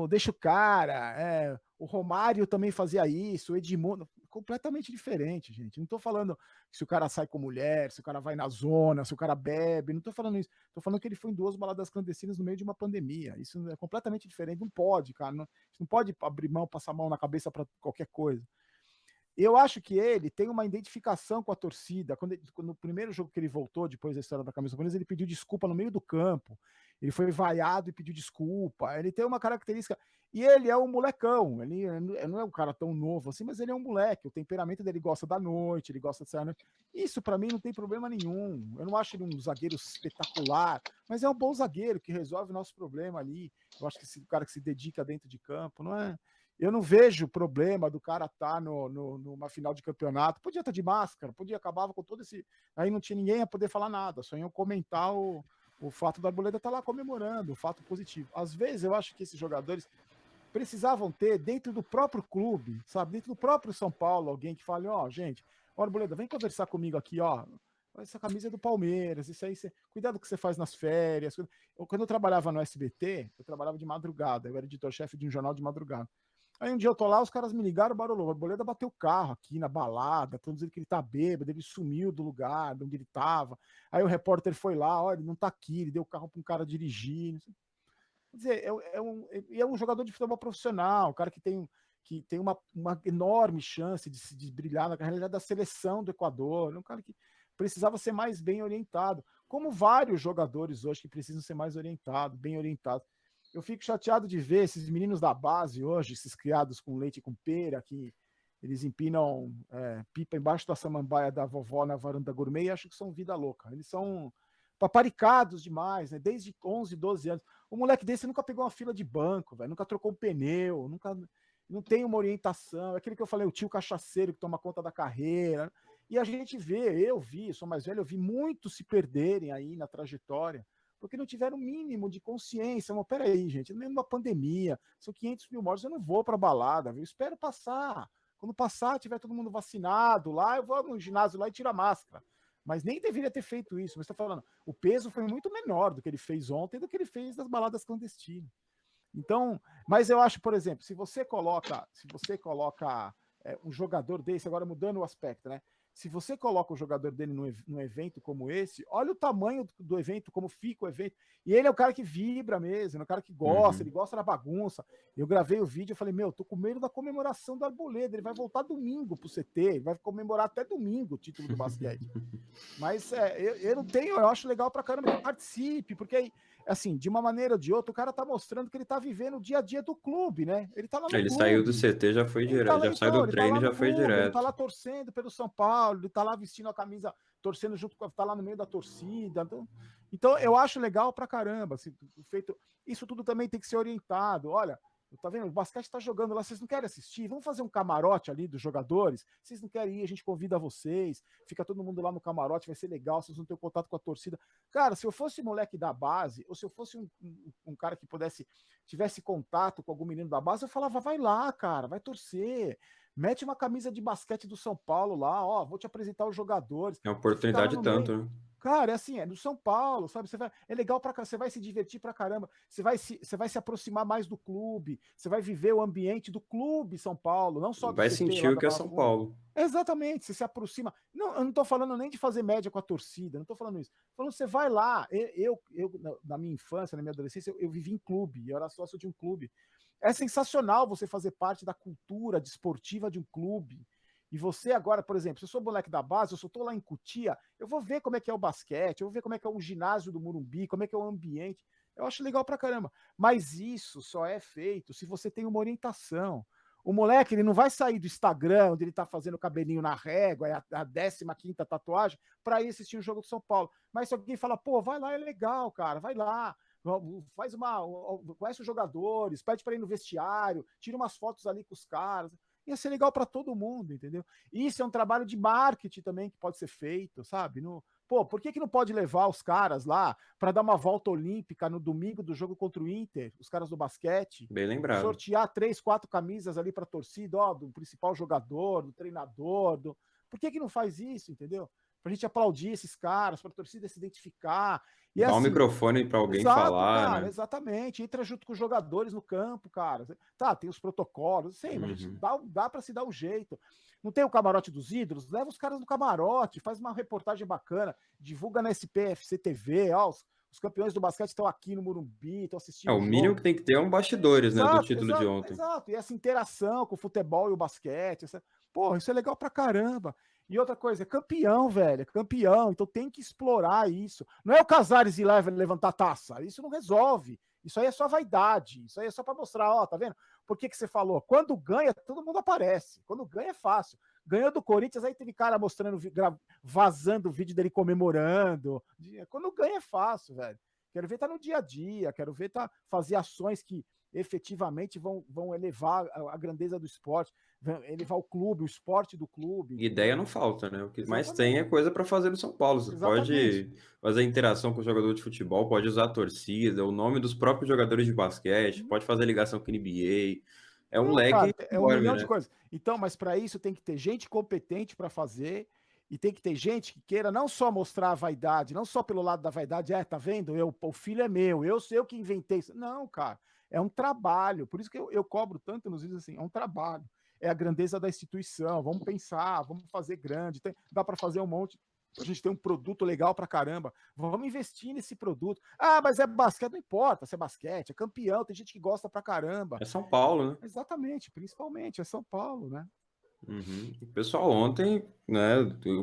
deixa o cara, o Romário também fazia isso, o Edmundo, completamente diferente, gente. Não tô falando se o cara sai com mulher, se o cara vai na zona, se o cara bebe, não tô falando isso. Tô falando que ele foi em 2 baladas clandestinas no meio de uma pandemia. Isso é completamente diferente. Não pode, cara. Não pode abrir mão, passar a mão na cabeça para qualquer coisa. Eu acho que ele tem uma identificação com a torcida. Quando no primeiro jogo que ele voltou, depois da história da camisa japonesa, ele pediu desculpa no meio do campo. Ele foi vaiado e pediu desculpa. Ele tem uma característica. E ele é um molecão. Ele não é um cara tão novo assim, mas ele é um moleque. O temperamento dele gosta da noite, ele gosta de sair à noite. Isso, para mim, não tem problema nenhum. Eu não acho ele um zagueiro espetacular, mas é um bom zagueiro que resolve o nosso problema ali. Eu acho que esse cara que se dedica dentro de campo, não é. Eu não vejo problema do cara estar numa final de campeonato. Podia estar de máscara, acabava com todo esse. Aí não tinha ninguém a poder falar nada, só iam comentar o fato da Arboleda estar lá comemorando, o fato positivo. Às vezes eu acho que esses jogadores precisavam ter dentro do próprio clube, sabe, dentro do próprio São Paulo, alguém que fale, gente, Arboleda, vem conversar comigo aqui, essa camisa é do Palmeiras, isso aí, cuidado com o que você faz nas férias. Quando eu trabalhava no SBT, eu trabalhava de madrugada, eu era editor-chefe de um jornal de madrugada. Aí um dia eu tô lá, os caras me ligaram, Barolô, a Arboleda bateu o carro aqui na balada, estão dizendo que ele tá bêbado, ele sumiu do lugar onde ele tava. Aí o repórter foi lá, olha, ele não tá aqui, ele deu o carro para um cara dirigir. Quer dizer, é um jogador de futebol profissional, um cara que tem uma enorme chance de brilhar na carreira da seleção do Equador, um cara que precisava ser mais bem orientado, como vários jogadores hoje que precisam ser mais orientados, bem orientados. Eu fico chateado de ver esses meninos da base hoje, esses criados com leite e com pera, que eles empinam pipa embaixo da samambaia da vovó na varanda gourmet e acham que são vida louca. Eles são paparicados demais, né? Desde 11, 12 anos. O moleque desse nunca pegou uma fila de banco, véio, nunca trocou um pneu, não tem uma orientação. É aquele que eu falei, o tio cachaceiro que toma conta da carreira. E a gente vê, sou mais velho, eu vi muitos se perderem aí na trajetória, porque não tiveram o mínimo de consciência. Mas peraí, gente, no meio de uma pandemia, são 500 mil mortes, eu não vou para balada, viu? Espero passar. Quando passar, tiver todo mundo vacinado lá, eu vou no ginásio lá e tiro a máscara. Mas nem deveria ter feito isso. Mas está falando, o peso foi muito menor do que ele fez ontem do que ele fez nas baladas clandestinas. Então, mas eu acho, por exemplo, se você coloca um jogador desse, agora mudando o aspecto, né? Se você coloca o jogador dele num evento como esse, olha o tamanho do evento, como fica o evento. E ele é o cara que vibra mesmo, é o cara que gosta, ele gosta da bagunça. Eu gravei o vídeo, eu falei, tô com medo da comemoração do Arboleda, ele vai voltar domingo pro CT, ele vai comemorar até domingo o título do basquete. Mas eu acho legal pra caramba que ele participe, porque assim, de uma maneira ou de outra, o cara tá mostrando que ele tá vivendo o dia a dia do clube, né? Ele tá lá no Ele clube. saiu do CT, já foi direto, já saiu do treino e já foi direto. Ele tá lá torcendo pelo São Paulo, ele tá lá vestindo a camisa, torcendo junto com, tá lá no meio da torcida. Então eu acho legal pra caramba, assim, isso tudo também tem que ser orientado. Olha, tá vendo? O basquete tá jogando lá, vocês não querem assistir? Vamos fazer um camarote ali dos jogadores? Vocês não querem ir? A gente convida vocês, fica todo mundo lá no camarote, vai ser legal, vocês vão ter contato com a torcida. Cara, se eu fosse moleque da base, ou se eu fosse um cara que tivesse contato com algum menino da base, eu falava, vai lá, cara, vai torcer. Mete uma camisa de basquete do São Paulo lá, vou te apresentar os jogadores. É uma oportunidade tanto, né? Cara, é assim, é do São Paulo, sabe? É legal você vai se divertir pra caramba, você vai se aproximar mais do clube, você vai viver o ambiente do clube São Paulo, não só do vai CT, sentir o que é São Paulo. Exatamente, você se aproxima. Não, eu não tô falando nem de fazer média com a torcida, não tô falando isso. Tô falando, você vai lá. Eu na minha infância, na minha adolescência, eu vivi em clube, eu era sócio de um clube. É sensacional você fazer parte da cultura desportiva de um clube. E você agora, por exemplo, se eu sou moleque da base, eu só tô lá em Cotia, eu vou ver como é que é o basquete, eu vou ver como é que é o ginásio do Morumbi, como é que é o ambiente. Eu acho legal pra caramba. Mas isso só é feito se você tem uma orientação. O moleque, ele não vai sair do Instagram, onde ele tá fazendo o cabelinho na régua, é a 15ª tatuagem, para ir assistir o jogo do São Paulo. Mas se alguém fala, pô, vai lá, é legal, cara, vai lá. Conhece os jogadores, pede para ir no vestiário, tira umas fotos ali com os caras. Ia ser legal para todo mundo, entendeu? Isso é um trabalho de marketing também que pode ser feito, sabe? Pô, por que não pode levar os caras lá para dar uma volta olímpica no domingo do jogo contra o Inter, os caras do basquete? Bem lembrado. Sortear 3, 4 camisas ali para a torcida, ó, do principal jogador, do treinador. Por que não faz isso, entendeu? Pra gente aplaudir esses caras, pra torcida se identificar. E Dá um assim, microfone para alguém exato, falar, cara, né? exatamente. Entra junto com os jogadores no campo, cara. Tá, tem os protocolos, sei, mas a gente dá para se dar um jeito. Não tem o camarote dos ídolos? Leva os caras no camarote, faz uma reportagem bacana, divulga na SPFC TV, ó, os campeões do basquete estão aqui no Morumbi, estão assistindo O mínimo que tem que ter é um bastidores, né, do título de ontem. Exato, e essa interação com o futebol e o basquete, porra, isso é legal pra caramba. E outra coisa, é campeão, velho, é campeão, então tem que explorar isso. Não é o Casares ir lá levantar taça, isso não resolve. Isso aí é só vaidade, isso aí é só para mostrar, ó, tá vendo? Por que você falou? Quando ganha, todo mundo aparece. Quando ganha é fácil. Ganhou do Corinthians, aí teve cara mostrando, vazando o vídeo dele comemorando. Quando ganha é fácil, velho. Quero ver tá no dia a dia, quero ver tá fazer ações que efetivamente vão elevar a grandeza do esporte, elevar o clube, o esporte do clube. Ideia não falta, né? O que mais Exatamente. tem é coisa para fazer no São Paulo. Você pode fazer interação com o jogador de futebol, pode usar a torcida, o nome dos próprios jogadores de basquete, pode fazer ligação com o NBA. É um leque, cara, é um enorme, milhão né? de coisas. Então, mas para isso tem que ter gente competente para fazer e tem que ter gente que queira não só mostrar a vaidade, não só pelo lado da vaidade, tá vendo? O filho é meu, eu sei eu que inventei isso. Não, cara, é um trabalho. Por isso que eu cobro tanto nos vídeos assim, é um trabalho. É a grandeza da instituição. Vamos pensar, vamos fazer grande. Dá para fazer um monte. A gente tem um produto legal pra caramba. Vamos investir nesse produto. Ah, mas é basquete, não importa se é basquete, é campeão, tem gente que gosta pra caramba. É São Paulo, né? Exatamente, principalmente, é São Paulo, né? O pessoal ontem, né,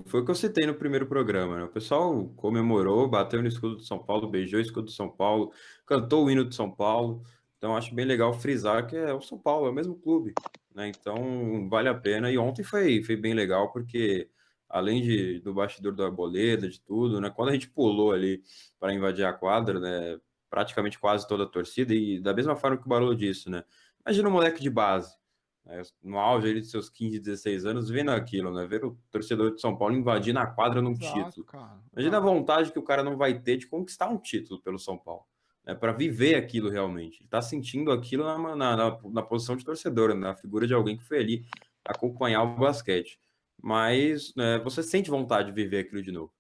foi o que eu citei no primeiro programa, né? O pessoal comemorou, bateu no escudo do São Paulo, beijou o escudo do São Paulo, cantou o hino do São Paulo. Então, acho bem legal frisar que é o São Paulo, é o mesmo clube, né? Então, vale a pena. E ontem foi bem legal, porque além do bastidor do Arboleda, de tudo, né? Quando a gente pulou ali para invadir a quadra, né? Praticamente quase toda a torcida, e da mesma forma que o Barolo disse, né? Imagina um moleque de base, no auge de seus 15, 16 anos, vendo aquilo, né? Ver o torcedor de São Paulo invadir na quadra num título. Cara, Imagina a vontade que o cara não vai ter de conquistar um título pelo São Paulo, né? Para viver aquilo realmente. Ele tá sentindo aquilo na posição de torcedor, né? Na figura de alguém que foi ali acompanhar o basquete. Mas, né, você sente vontade de viver aquilo de novo.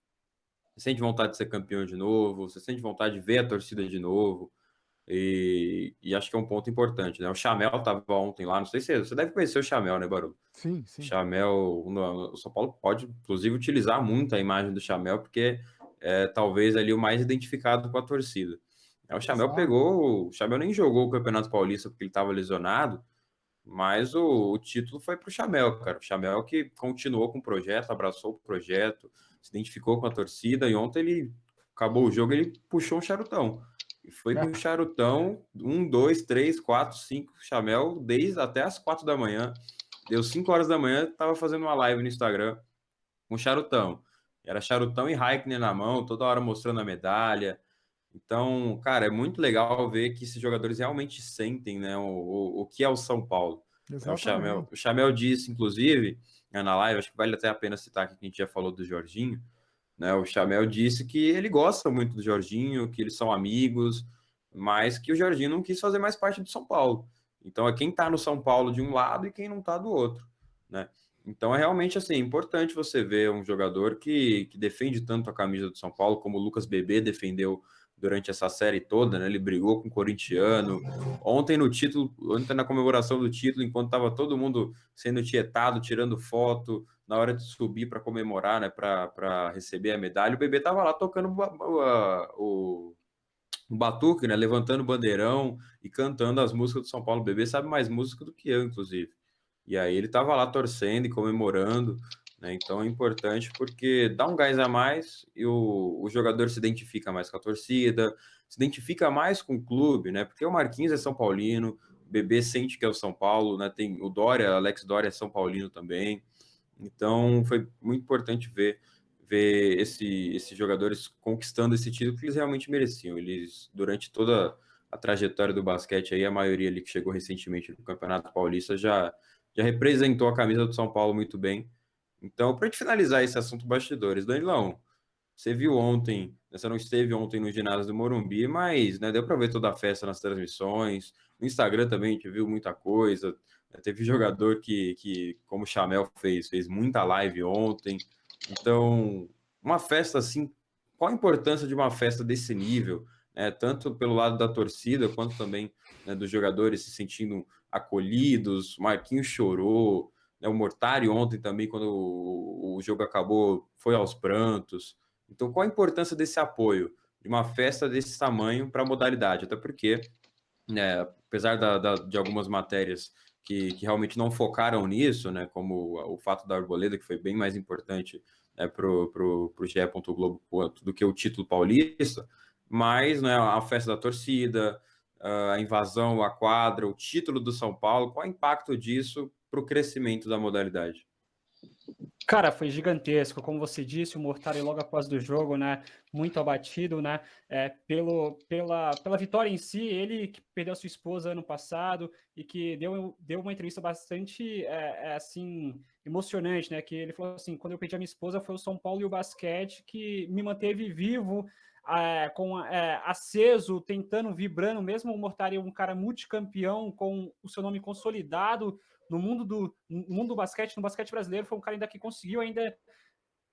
Você sente vontade de ser campeão de novo, você sente vontade de ver a torcida de novo. E acho que é um ponto importante, né? O Chamel estava ontem lá, não sei se você deve conhecer o Chamel, né, Barulho? Sim. O Chamel, o São Paulo pode, inclusive, utilizar muito a imagem do Chamel, porque é talvez ali o mais identificado com a torcida. O Chamel o Chamel nem jogou o Campeonato Paulista porque ele estava lesionado, mas o título foi para o Chamel, cara. O Chamel que continuou com o projeto, abraçou o projeto, se identificou com a torcida, e ontem ele acabou o jogo, ele puxou um charutão. E foi com o charutão, 1, 2, 3, 4, 5, Chamel, desde até as 4 da manhã. Deu 5 horas da manhã, tava fazendo uma live no Instagram com charutão. Era charutão e Raikkonen na mão, toda hora mostrando a medalha. Então, cara, é muito legal ver que esses jogadores realmente sentem, né, o que é o São Paulo. O Chamel disse, inclusive, na live, acho que vale até a pena citar aqui que a gente já falou do Jorginho, né? O Chamel disse que ele gosta muito do Jorginho, que eles são amigos, mas que o Jorginho não quis fazer mais parte do São Paulo. Então é quem tá no São Paulo de um lado e quem não tá do outro, né? Então é realmente assim, importante você ver um jogador que defende tanto a camisa do São Paulo, como o Lucas Bebê defendeu durante essa série toda, né? Ele brigou com o corintiano. Ontem na comemoração do título, enquanto estava todo mundo sendo tietado, tirando foto, na hora de subir para comemorar, né? Para receber a medalha, o Bebê estava lá tocando o batuque, né? Levantando o bandeirão e cantando as músicas do São Paulo. O Bebê sabe mais música do que eu, inclusive. E aí ele estava lá torcendo e comemorando, né? Então é importante porque dá um gás a mais e o jogador se identifica mais com a torcida, se identifica mais com o clube, né? Porque o Marquinhos é São Paulino, o Bebê sente que é o São Paulo, né? Tem o Dória, Alex Dória é São Paulino também. Então foi muito importante ver esses jogadores conquistando esse título que eles realmente mereciam. Eles, durante toda a trajetória do basquete, aí, a maioria ali que chegou recentemente no Campeonato Paulista já já representou a camisa do São Paulo muito bem. Então, para a gente finalizar esse assunto bastidores, Danilão, você viu ontem, você não esteve ontem no ginásio do Morumbi, mas né, deu para ver toda a festa nas transmissões. No Instagram também a gente viu muita coisa. Teve jogador que como o Chamel fez muita live ontem. Então, uma festa assim, qual a importância de uma festa desse nível? Tanto pelo lado da torcida, quanto também né, dos jogadores se sentindo acolhidos. O Marquinhos chorou, né, o Mortari ontem também, quando o jogo acabou, foi aos prantos. Então, qual a importância desse apoio, de uma festa desse tamanho para a modalidade? Até porque, né, apesar de algumas matérias que realmente não focaram nisso, né, como o fato da Arboleda, que foi bem mais importante né, para o GE. Globo do que o título paulista, mas né, a festa da torcida, a invasão à quadra, o título do São Paulo, qual o impacto disso para o crescimento da modalidade? Cara, foi gigantesco, como você disse, o Mortari logo após do jogo, né, muito abatido, né, pela vitória em si, ele que perdeu sua esposa ano passado e que deu uma entrevista bastante, assim, emocionante, né, que ele falou assim, quando eu perdi a minha esposa foi o São Paulo e o basquete que me manteve vivo, aceso, tentando, vibrando, mesmo o Mortari um cara multicampeão, com o seu nome consolidado, no mundo do basquete, no basquete brasileiro, foi um cara ainda que conseguiu ainda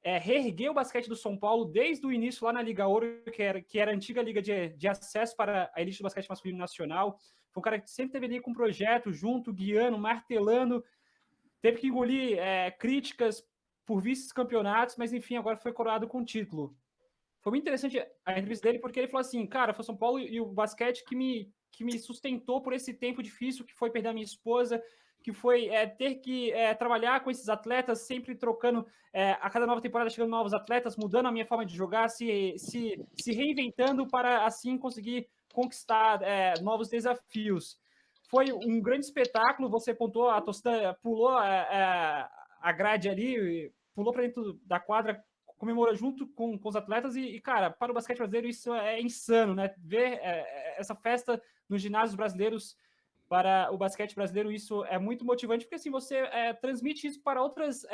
reerguer o basquete do São Paulo desde o início lá na Liga Ouro, que era a antiga liga de acesso para a elite do basquete masculino nacional. Foi um cara que sempre teve ali com um projeto, junto, guiando, martelando, teve que engolir críticas por vice-campeonatos, mas enfim, agora foi coroado com o título. Foi muito interessante a entrevista dele, porque ele falou assim, cara, foi o São Paulo e o basquete que me sustentou por esse tempo difícil, que foi perder a minha esposa, que foi ter que trabalhar com esses atletas, sempre trocando, a cada nova temporada chegando novos atletas, mudando a minha forma de jogar, se reinventando para, assim, conseguir conquistar novos desafios. Foi um grande espetáculo, você pontuou, a torcida pulou a grade ali, pulou para dentro da quadra, comemorou junto com os atletas e, cara, para o basquete brasileiro isso é insano, né? Ver essa festa nos ginásios brasileiros para o basquete brasileiro, isso é muito motivante, porque assim, você transmite isso para outras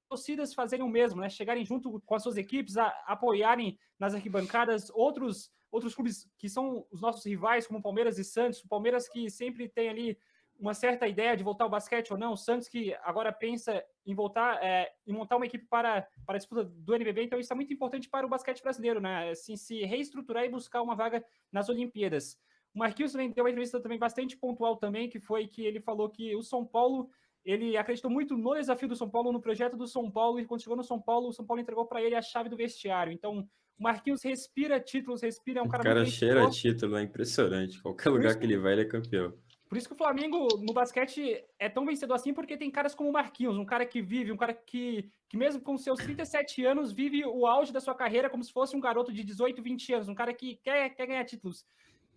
torcidas fazerem o mesmo, né? Chegarem junto com as suas equipes, apoiarem nas arquibancadas outros clubes que são os nossos rivais, como Palmeiras e Santos. O Palmeiras que sempre tem ali uma certa ideia de voltar ao basquete ou não, o Santos que agora pensa em voltar em montar uma equipe para a disputa do NBB, então isso é muito importante para o basquete brasileiro, né? Assim, se reestruturar e buscar uma vaga nas Olimpíadas. O Marquinhos também deu uma entrevista também bastante pontual também, que foi que ele falou que o São Paulo, ele acreditou muito no desafio do São Paulo, no projeto do São Paulo, e quando chegou no São Paulo, o São Paulo entregou para ele a chave do vestiário. Então, o Marquinhos respira títulos, é um cara muito O cara cheira vencedor. título, é impressionante. Qualquer lugar que ele vai, ele é campeão. Por isso que o Flamengo, no basquete, é tão vencedor assim, porque tem caras como o Marquinhos, um cara que vive, um cara que mesmo com seus 37 anos, vive o auge da sua carreira como se fosse um garoto de 18, 20 anos, um cara que quer ganhar títulos,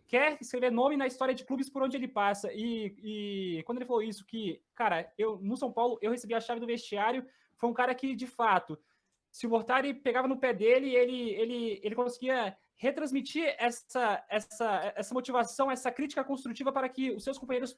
quer escrever nome na história de clubes por onde ele passa. E quando ele falou isso, que, cara, no São Paulo, eu recebi a chave do vestiário, foi um cara que, de fato, se o Mortari pegava no pé dele, ele conseguia retransmitir essa motivação, essa crítica construtiva para que os seus companheiros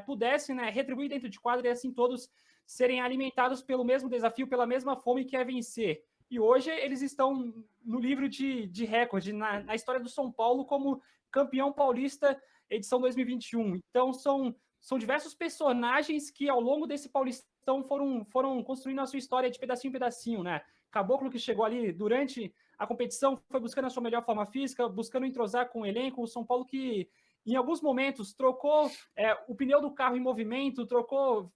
pudessem, né, retribuir dentro de quadra e assim todos serem alimentados pelo mesmo desafio, pela mesma fome que é vencer. E hoje eles estão no livro de recorde, na história do São Paulo, como campeão paulista edição 2021. Então são diversos personagens que ao longo desse Paulistão foram construindo a sua história de pedacinho em pedacinho, né? Caboclo, que chegou ali durante a competição, foi buscando a sua melhor forma física, buscando entrosar com o elenco. O São Paulo que, em alguns momentos, trocou o pneu do carro em movimento, trocou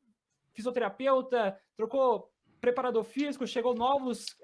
fisioterapeuta, trocou preparador físico, chegou novos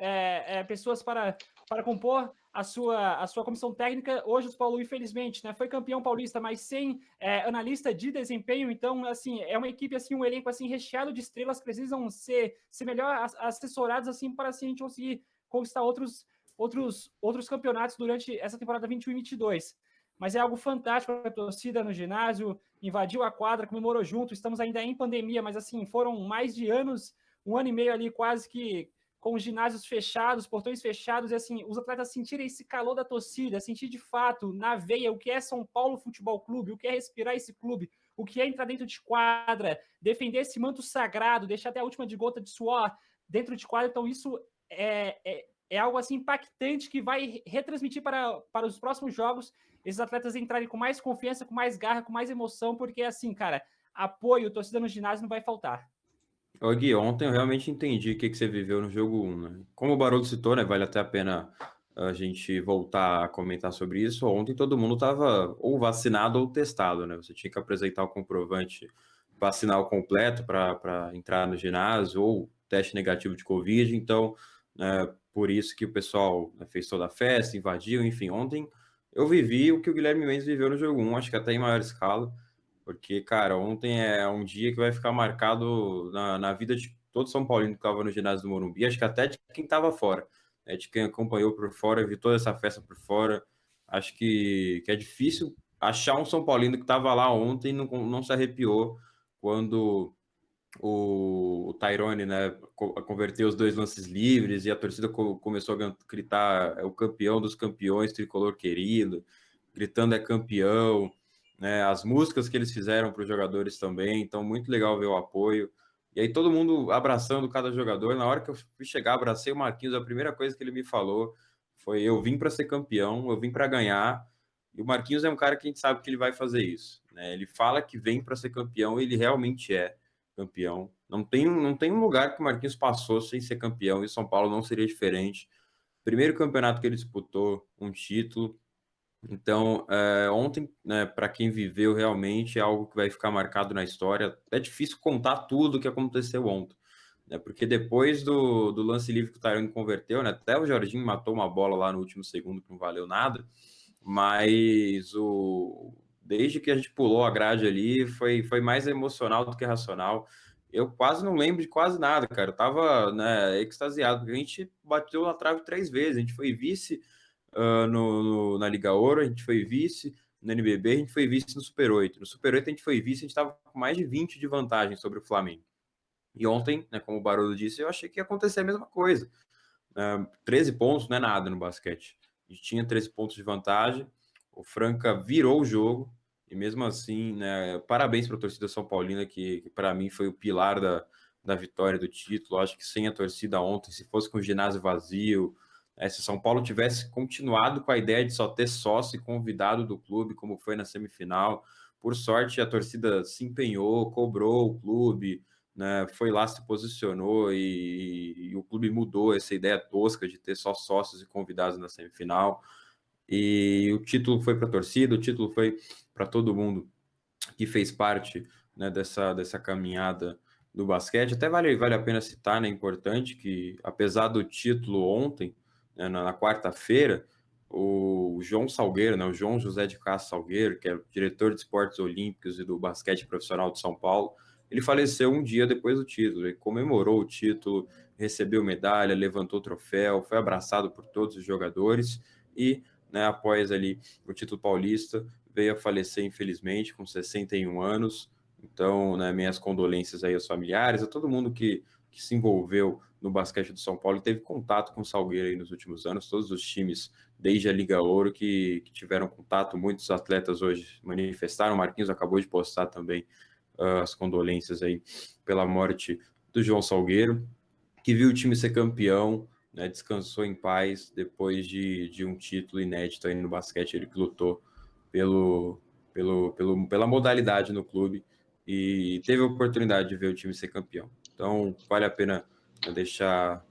pessoas para compor a sua comissão técnica. Hoje o São Paulo, infelizmente, né, foi campeão paulista, mas sem analista de desempenho. Então, assim, é uma equipe, assim, um elenco assim recheado de estrelas que precisam ser melhor assessorados assim para assim, a gente conseguir conquistar outros campeonatos durante essa temporada 21 e 22. Mas é algo fantástico para a torcida no ginásio, invadiu a quadra, comemorou junto. Estamos ainda em pandemia, mas assim, foram mais de anos, um ano e meio ali quase que com os ginásios fechados, portões fechados, e assim, os atletas sentirem esse calor da torcida, sentir de fato na veia o que é São Paulo Futebol Clube, o que é respirar esse clube, o que é entrar dentro de quadra, defender esse manto sagrado, deixar até a última de gota de suor dentro de quadra. Então isso é algo assim impactante que vai retransmitir para os próximos jogos, esses atletas entrarem com mais confiança, com mais garra, com mais emoção, porque assim, cara, apoio, torcida no ginásio não vai faltar. Ô, Gui, ontem eu realmente entendi o que você viveu no jogo 1, né? Como o Barolo citou, né? Vale até a pena a gente voltar a comentar sobre isso. Ontem todo mundo estava ou vacinado ou testado, né? Você tinha que apresentar o comprovante vacinal completo para entrar no ginásio ou teste negativo de Covid. Então, por isso que o pessoal, né, fez toda a festa, invadiu, enfim. Ontem eu vivi o que o Guilherme Mendes viveu no jogo 1, acho que até em maior escala. Porque, cara, ontem é um dia que vai ficar marcado na vida de todo São Paulino que estava no ginásio do Morumbi, acho que até de quem estava fora, né, de quem acompanhou por fora, viu toda essa festa por fora. Acho que é difícil achar um São Paulino que estava lá ontem e não se arrepiou quando o Tyrone, né, converteu os 2 lances livres e a torcida começou a gritar: é o campeão dos campeões, tricolor querido, gritando é campeão, né, as músicas que eles fizeram para os jogadores também. Então, muito legal ver o apoio. E aí todo mundo abraçando cada jogador. Na hora que eu fui chegar, abracei o Marquinhos, a primeira coisa que ele me falou foi: eu vim para ser campeão, eu vim para ganhar. E o Marquinhos é um cara que a gente sabe que ele vai fazer isso, né? Ele fala que vem para ser campeão e ele realmente é campeão. Não tem um lugar que o Marquinhos passou sem ser campeão, e São Paulo não seria diferente. Primeiro campeonato que ele disputou, um título. Então, ontem, né, para quem viveu realmente, é algo que vai ficar marcado na história. É difícil contar tudo o que aconteceu ontem, né, porque depois do lance livre que o Tyrone converteu, né, até o Jorginho matou uma bola lá no último segundo que não valeu nada, mas desde que a gente pulou a grade ali, foi mais emocional do que racional. Eu quase não lembro de quase nada, cara. Eu tava, né, extasiado, porque a gente bateu na trave 3 vezes. A gente foi vice na Liga Ouro, a gente foi vice no NBB, a gente foi vice no Super 8. No Super 8 a gente foi vice, a gente tava com mais de 20 de vantagem sobre o Flamengo. E ontem, né, como o Barolo disse, eu achei que ia acontecer a mesma coisa. 13 pontos não é nada no basquete. A gente tinha 13 pontos de vantagem, o Franca virou o jogo, e mesmo assim, né, parabéns para a torcida São Paulina, que para mim foi o pilar da vitória do título. Acho que sem a torcida ontem, se fosse com o ginásio vazio, se São Paulo tivesse continuado com a ideia de só ter sócio e convidado do clube, como foi na semifinal, por sorte a torcida se empenhou, cobrou o clube, né, foi lá, se posicionou e o clube mudou essa ideia tosca de ter só sócios e convidados na semifinal. E o título foi para a torcida, o título foi para todo mundo que fez parte, né, dessa caminhada do basquete. Até vale a pena citar, né, importante que, apesar do título ontem, né, na quarta-feira, o João Salgueiro, né, o João José de Castro Salgueiro, que é o diretor de esportes olímpicos e do basquete profissional de São Paulo, ele faleceu um dia depois do título. Ele comemorou o título, recebeu medalha, levantou o troféu, foi abraçado por todos os jogadores e, né, após ali o título paulista, veio a falecer, infelizmente, com 61 anos. Então, né, minhas condolências aí aos familiares, a todo mundo que se envolveu no basquete do São Paulo e teve contato com o Salgueiro aí nos últimos anos, todos os times, desde a Liga Ouro, que tiveram contato. Muitos atletas hoje manifestaram, o Marquinhos acabou de postar também as condolências aí pela morte do João Salgueiro, que viu o time ser campeão, né, descansou em paz depois de um título inédito aí no basquete. Ele que lutou pela modalidade no clube e teve a oportunidade de ver o time ser campeão. Então, vale a pena deixar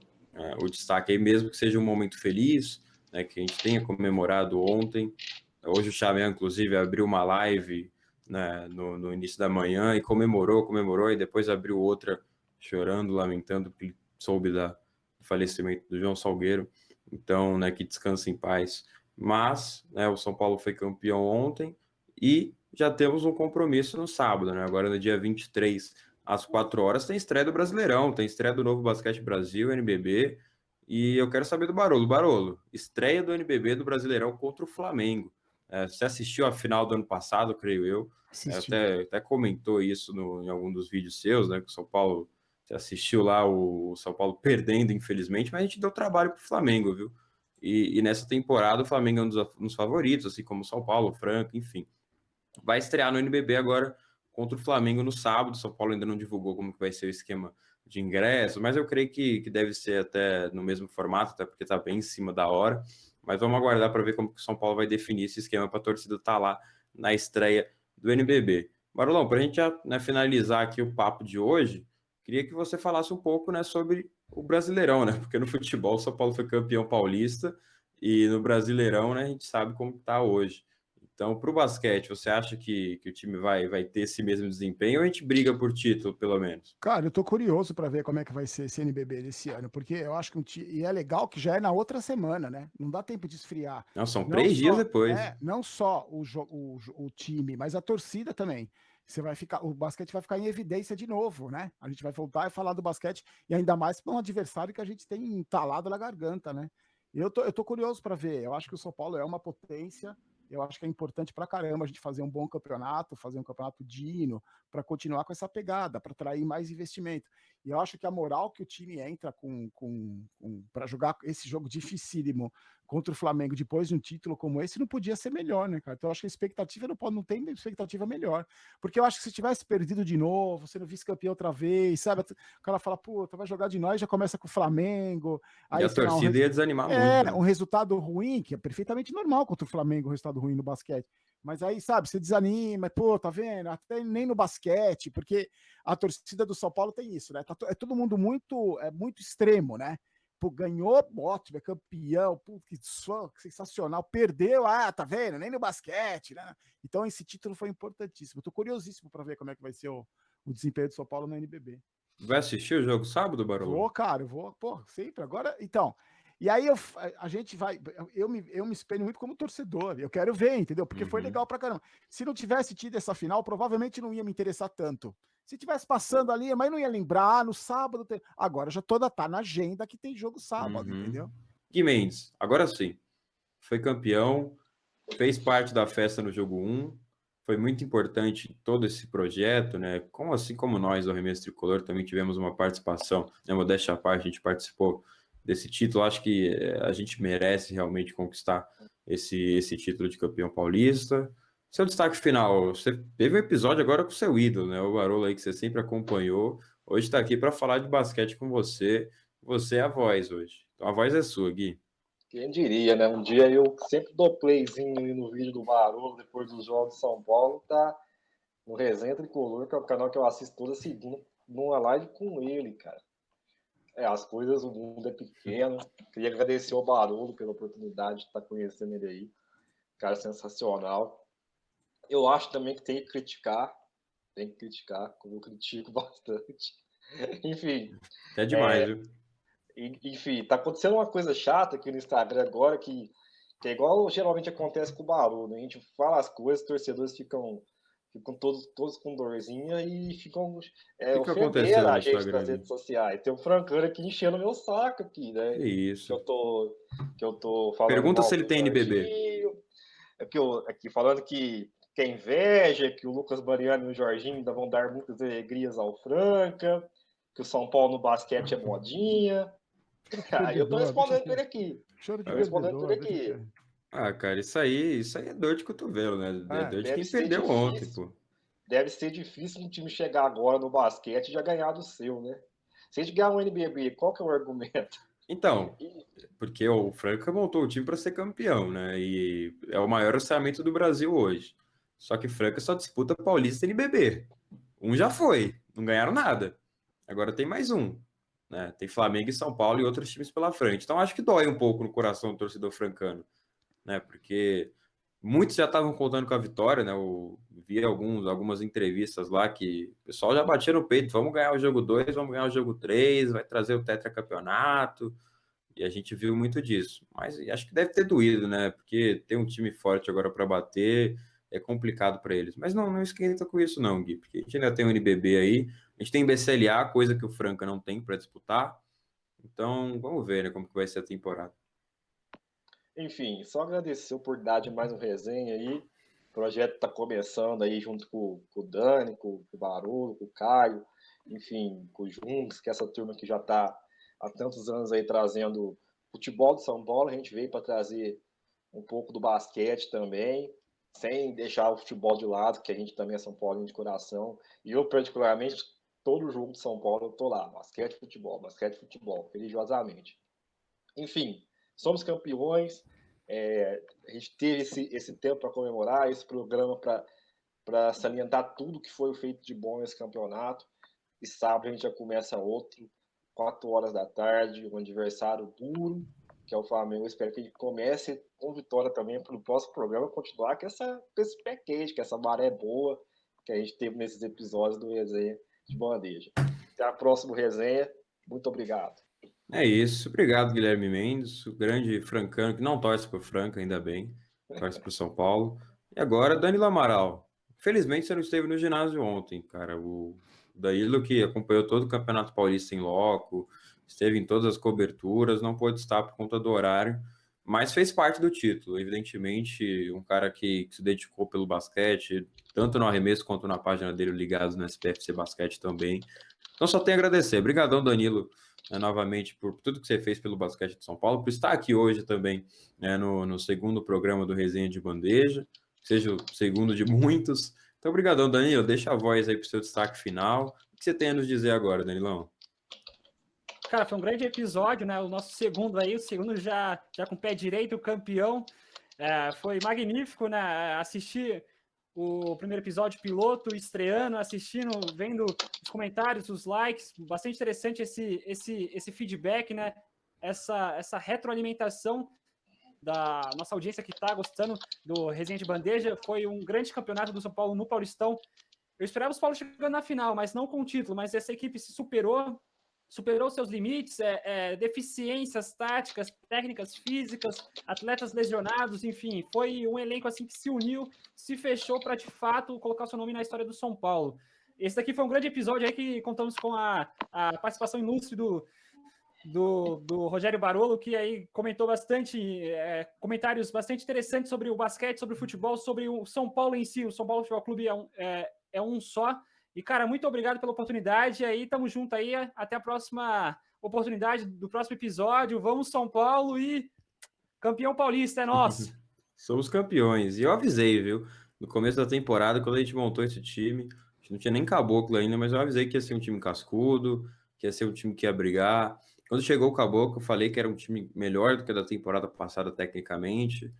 o destaque aí, mesmo que seja um momento feliz, né, que a gente tenha comemorado ontem. Hoje o Xamã, inclusive, abriu uma live, né, no início da manhã e comemorou, e depois abriu outra chorando, lamentando, porque ele soube do falecimento do João Salgueiro. Então, né, que descanse em paz. Mas, né, o São Paulo foi campeão ontem e já temos um compromisso no sábado, né? Agora no dia 23, às 4 horas, tem estreia do Brasileirão, tem estreia do Novo Basquete Brasil, NBB, e eu quero saber do Barolo. Barolo, estreia do NBB do Brasileirão contra o Flamengo. Você assistiu a final do ano passado, creio eu. Até comentou isso em algum dos vídeos seus, né? Que o São Paulo, você assistiu lá o São Paulo perdendo, infelizmente, mas a gente deu trabalho para o Flamengo, viu? E nessa temporada o Flamengo é um dos favoritos, assim como o São Paulo, o Franca, enfim. Vai estrear no NBB agora contra o Flamengo no sábado. São Paulo ainda não divulgou como que vai ser o esquema de ingresso, mas eu creio que deve ser até no mesmo formato, até porque está bem em cima da hora. Mas vamos aguardar para ver como que o São Paulo vai definir esse esquema para a torcida estar lá na estreia do NBB. Barolão, para a gente já, né, finalizar aqui o papo de hoje, queria que você falasse um pouco, né, sobre o Brasileirão, né? Porque no futebol o São Paulo foi campeão paulista e no Brasileirão, né, a gente sabe como está hoje. Então, para o basquete, você acha que o time vai ter esse mesmo desempenho ou a gente briga por título, pelo menos? Cara, eu tô curioso para ver como é que vai ser esse NBB desse ano, porque eu acho que e é legal que já é na outra semana, né? Não dá tempo de esfriar. Não, são Não 3 dias só, depois. não só o time, mas a torcida também. Você vai ficar, o basquete vai ficar em evidência de novo, né? A gente vai voltar a falar do basquete e ainda mais para um adversário que a gente tem entalado na garganta, né? Eu tô curioso para ver. Eu acho que o São Paulo é uma potência. Eu acho que é importante para caramba a gente fazer um bom campeonato, fazer um campeonato digno, para continuar com essa pegada, para atrair mais investimento. E eu acho que a moral que o time entra para jogar esse jogo dificílimo contra o Flamengo depois de um título como esse não podia ser melhor, né, cara? Então eu acho que a expectativa não tem expectativa melhor. Porque eu acho que se tivesse perdido de novo, sendo vice-campeão outra vez, sabe? O cara fala, puta, vai jogar de nós, já começa com o Flamengo. E Aí, a sei lá, torcida ia desanimar muito, né? um resultado ruim, que é perfeitamente normal contra o Flamengo, um resultado ruim no basquete. Mas aí, sabe, você desanima, pô, tá vendo? Até nem no basquete, porque a torcida do São Paulo tem isso, né? É todo mundo muito extremo, né? Pô, ganhou, ótimo, é campeão, pô, que sensacional. Perdeu, tá vendo? Nem no basquete, né? Então esse título foi importantíssimo. Eu tô curiosíssimo para ver como é que vai ser o desempenho do São Paulo no NBB. Vai assistir o jogo sábado, Barolão? Vou, cara, eu vou, pô, sempre. Agora, então. E aí a gente vai. Eu me espelho muito como torcedor. Eu quero ver, entendeu? Porque foi legal pra caramba. Se não tivesse tido essa final, provavelmente não ia me interessar tanto. Se tivesse passando ali, mas não ia lembrar, no sábado. Agora já tá na agenda que tem jogo sábado, entendeu? Gui Mendes, agora sim. Foi campeão, fez parte da festa no jogo 1, foi muito importante todo esse projeto, né? Como assim como nós, do Arremesso Tricolor, também tivemos uma participação, né? Modéstia à parte, a gente participou desse título. Acho que a gente merece realmente conquistar esse título de campeão paulista. Seu destaque final, você teve um episódio agora com o seu ídolo, né? O Barolo aí, que você sempre acompanhou. Hoje está aqui para falar de basquete com você. Você é a voz hoje. Então a voz é sua, Gui. Quem diria, né? Um dia eu sempre dou playzinho aí no vídeo do Barolo, depois dos jogos de São Paulo, tá no Resenha Tricolor, que é o canal que eu assisto toda segunda, numa live com ele, cara. As coisas, o mundo é pequeno. Queria agradecer ao Barolo pela oportunidade de estar conhecendo ele aí. Cara sensacional. Eu acho também que tem que criticar, como eu critico bastante. Enfim. É demais, viu? Enfim, tá acontecendo uma coisa chata aqui no Instagram agora, que é igual geralmente acontece com o Barulho, né? A gente fala as coisas, os torcedores ficam todos com dorzinha e ficam O que aconteceu ofendendo no a gente Instagram? nas redes sociais. Tem o Francano aqui enchendo meu saco aqui, né? Que isso. Que eu tô falando Pergunta mal se ele do tem NBB. Jorginho. Aqui falando que é inveja, que o Lucas Mariano e o Jorginho ainda vão dar muitas alegrias ao Franca, que o São Paulo no basquete é modinha. Aí eu tô respondendo por ele aqui. Choro de Tô respondendo por perdedor, aqui. deixa quieto. Ah, cara, isso aí é dor de cotovelo, né? É dor de Deve quem ser perdeu ontem, difícil. pô. Deve ser difícil um time chegar agora no basquete e já ganhar do seu, né? Se a gente ganhar um NBB, qual que é o argumento? Então, porque o Franca montou o time para ser campeão, né? E é o maior orçamento do Brasil hoje. Só que Franca só disputa Paulista e NBB. Um já foi, não ganharam nada. Agora tem mais um, né? Tem Flamengo e São Paulo e outros times pela frente. Então acho que dói um pouco no coração do torcedor francano, né? Porque muitos já estavam contando com a vitória, né? Eu vi algumas entrevistas lá que o pessoal já batia no peito, vamos ganhar o jogo 2, vamos ganhar o jogo 3, vai trazer o tetracampeonato, e a gente viu muito disso. Mas acho que deve ter doído, né? Porque ter um time forte agora para bater é complicado para eles. Mas não esquenta com isso não, Gui, porque a gente ainda tem o NBB aí, a gente tem BCLA, coisa que o Franca não tem para disputar. Então, vamos ver, né, como que vai ser a temporada. Enfim, só agradecer a oportunidade de mais um resenha aí. O projeto está começando aí junto com o Dani, com o Barulho, com o Caio, enfim, com o Junks, que é essa turma que já está há tantos anos aí trazendo futebol de São Paulo. A gente veio para trazer um pouco do basquete também. sem deixar o futebol de lado, que a gente também é São Paulino de coração. E eu, particularmente, todo jogo de São Paulo eu tô lá, basquete, futebol, religiosamente. Enfim, somos campeões, a gente teve esse tempo para comemorar, esse programa para salientar tudo que foi feito de bom nesse campeonato. E sábado a gente já começa outro, 4 horas da tarde, um adversário duro, que é o Flamengo. Eu espero que ele comece com vitória também para o próximo programa continuar com esse pé quente, com essa maré boa que a gente teve nesses episódios do Resenha de Bandeja. Até a próxima resenha. Muito obrigado. É isso. Obrigado, Guilherme Mendes, o grande francano, que não torce para o Franca, ainda bem, torce para o São Paulo. E agora, Danilo Amaral. Felizmente você não esteve no ginásio ontem, cara. O Danilo, que acompanhou todo o Campeonato Paulista em loco, esteve em todas as coberturas, não pôde estar por conta do horário, mas fez parte do título. Evidentemente, um cara que se dedicou pelo basquete, tanto no arremesso quanto na página dele ligados no SPFC Basquete também. Então só tenho a agradecer. Obrigadão, Danilo, novamente por tudo que você fez pelo basquete de São Paulo, por estar aqui hoje também, né, no segundo programa do Resenha de Bandeja, seja o segundo de muitos. Então, obrigadão, Danilo. Deixa a voz aí para o seu destaque final. O que você tem a nos dizer agora, Danilão? Cara, foi um grande episódio, né? O nosso segundo aí, o segundo já com o pé direito, o campeão. Foi magnífico, né? Assistir o primeiro episódio piloto, estreando, assistindo, vendo os comentários, os likes. Bastante interessante esse feedback, né? Essa retroalimentação da nossa audiência que está gostando do Resenha de Bandeja. Foi um grande campeonato do São Paulo no Paulistão. Eu esperava os Paulo chegando na final, mas não com o título. Mas essa equipe se superou seus limites, deficiências táticas, técnicas físicas, atletas lesionados, enfim, foi um elenco assim que se uniu, se fechou para de fato colocar seu nome na história do São Paulo. Esse daqui foi um grande episódio aí que contamos com a participação ilustre do Rogério Barolo, que aí comentou bastante, comentários bastante interessantes sobre o basquete, sobre o futebol, sobre o São Paulo em si. O São Paulo Futebol Clube é um só. E, cara, muito obrigado pela oportunidade. E aí, tamo junto aí. Até a próxima oportunidade do próximo episódio. Vamos, São Paulo, e campeão paulista, é nosso. Somos campeões. E eu avisei, viu? No começo da temporada, quando a gente montou esse time, a gente não tinha nem caboclo ainda, mas eu avisei que ia ser um time cascudo, que ia ser um time que ia brigar. Quando chegou o caboclo, eu falei que era um time melhor do que a da temporada passada, tecnicamente.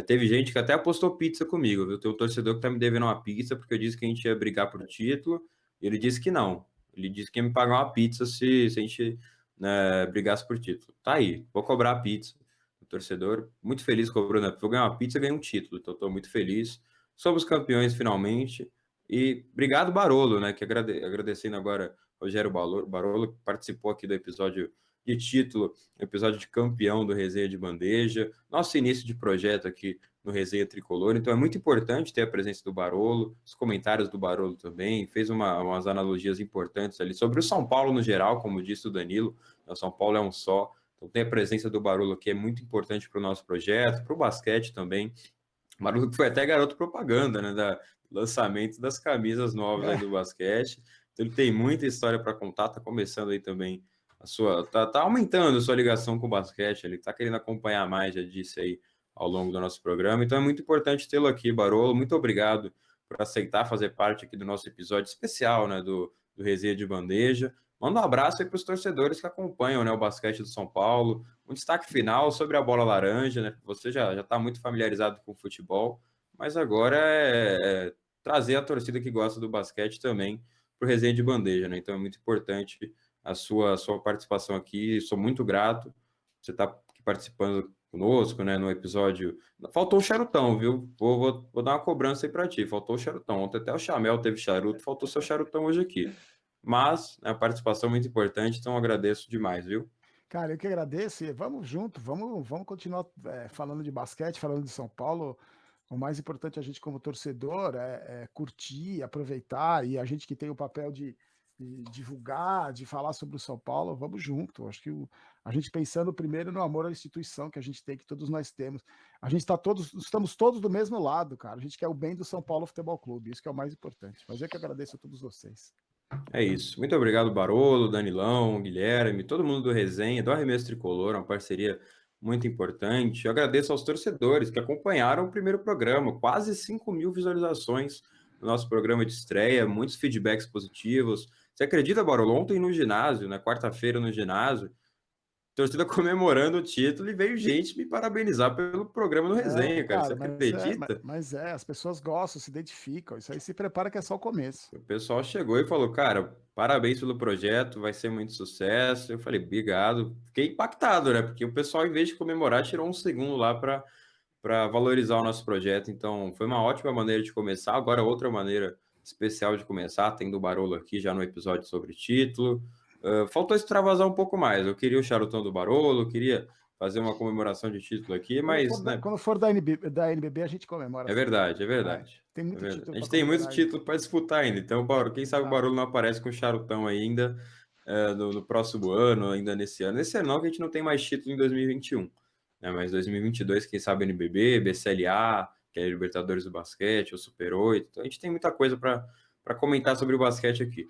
Teve gente que até apostou pizza comigo, viu? Tem um torcedor que tá me devendo uma pizza porque eu disse que a gente ia brigar por título e ele disse que não. Ele disse que ia me pagar uma pizza se a gente, né, brigasse por título. Tá aí, vou cobrar a pizza. O torcedor, muito feliz cobrando, vou ganhar uma pizza e ganhar um título. Então, estou muito feliz. Somos campeões finalmente. E obrigado, Barolo, né? Que agradecendo agora Rogério Barolo, que participou aqui do episódio de título, episódio de campeão do Resenha de Bandeja, nosso início de projeto aqui no Resenha Tricolor. Então é muito importante ter a presença do Barolo, os comentários do Barolo também, fez umas analogias importantes ali sobre o São Paulo no geral, como disse o Danilo, o São Paulo é um só. Então tem a presença do Barolo aqui, é muito importante para o nosso projeto, para o basquete também. O Barolo que foi até garoto propaganda, né, do lançamento das camisas novas aí do basquete. Então ele tem muita história para contar, tá começando aí também tá aumentando a sua ligação com o basquete, ele tá querendo acompanhar mais, já disse aí ao longo do nosso programa, então é muito importante tê-lo aqui, Barolo, muito obrigado por aceitar fazer parte aqui do nosso episódio especial, né, do Resenha de Bandeja. Manda um abraço aí para os torcedores que acompanham, né, o basquete do São Paulo, um destaque final sobre a bola laranja, né, você já está muito familiarizado com o futebol, mas agora é trazer a torcida que gosta do basquete também para o Resenha de Bandeja, né, então é muito importante a sua participação aqui, sou muito grato, você está aqui participando conosco, né, no episódio, faltou o charutão, viu, vou dar uma cobrança aí para ti, faltou o charutão, ontem até o Chamel teve charuto, faltou seu charutão hoje aqui, mas a participação é muito importante, então agradeço demais, viu? Cara, eu que agradeço, e vamos junto, vamos continuar falando de basquete, falando de São Paulo. O mais importante a gente como torcedor é curtir, aproveitar, e a gente que tem o papel de divulgar, de falar sobre o São Paulo, vamos junto. Acho que a gente pensando primeiro no amor à instituição que a gente tem, que todos nós temos. A gente estamos todos do mesmo lado, cara. A gente quer o bem do São Paulo Futebol Clube, isso que é o mais importante. Mas eu que agradeço a todos vocês. É isso. Muito obrigado, Barolo, Danilão, Guilherme, todo mundo do Resenha, do Arremesso Tricolor, uma parceria muito importante. Eu agradeço aos torcedores que acompanharam o primeiro programa, quase 5.000 visualizações no nosso programa de estreia, muitos feedbacks positivos. Você acredita, Barolo? Ontem no ginásio, na quarta-feira no ginásio, torcida comemorando o título e veio gente me parabenizar pelo programa no Resenha, cara. Você acredita? Mas as pessoas gostam, se identificam. Isso aí se prepara que é só o começo. O pessoal chegou e falou, cara, parabéns pelo projeto, vai ser muito sucesso. Eu falei, obrigado. Fiquei impactado, né? Porque o pessoal, em vez de comemorar, tirou um segundo lá para valorizar o nosso projeto. Então, foi uma ótima maneira de começar. Agora, outra maneira especial de começar, tendo o Barolo aqui já no episódio sobre título. Faltou extravasar um pouco mais. Eu queria o charutão do Barolo, queria fazer uma comemoração de título aqui, mas... Quando for da NBB, a gente comemora. É verdade, é verdade. Tem muito título. A gente tem muito título para disputar ainda. Então, quem sabe o Barolo não aparece com o charutão ainda no próximo ano, ainda nesse ano. Nesse ano não, que a gente não tem mais título em 2021. Né? Mas 2022, quem sabe NBB, BCLA, que é a Libertadores do Basquete, o Super 8. Então, a gente tem muita coisa para comentar sobre o basquete aqui.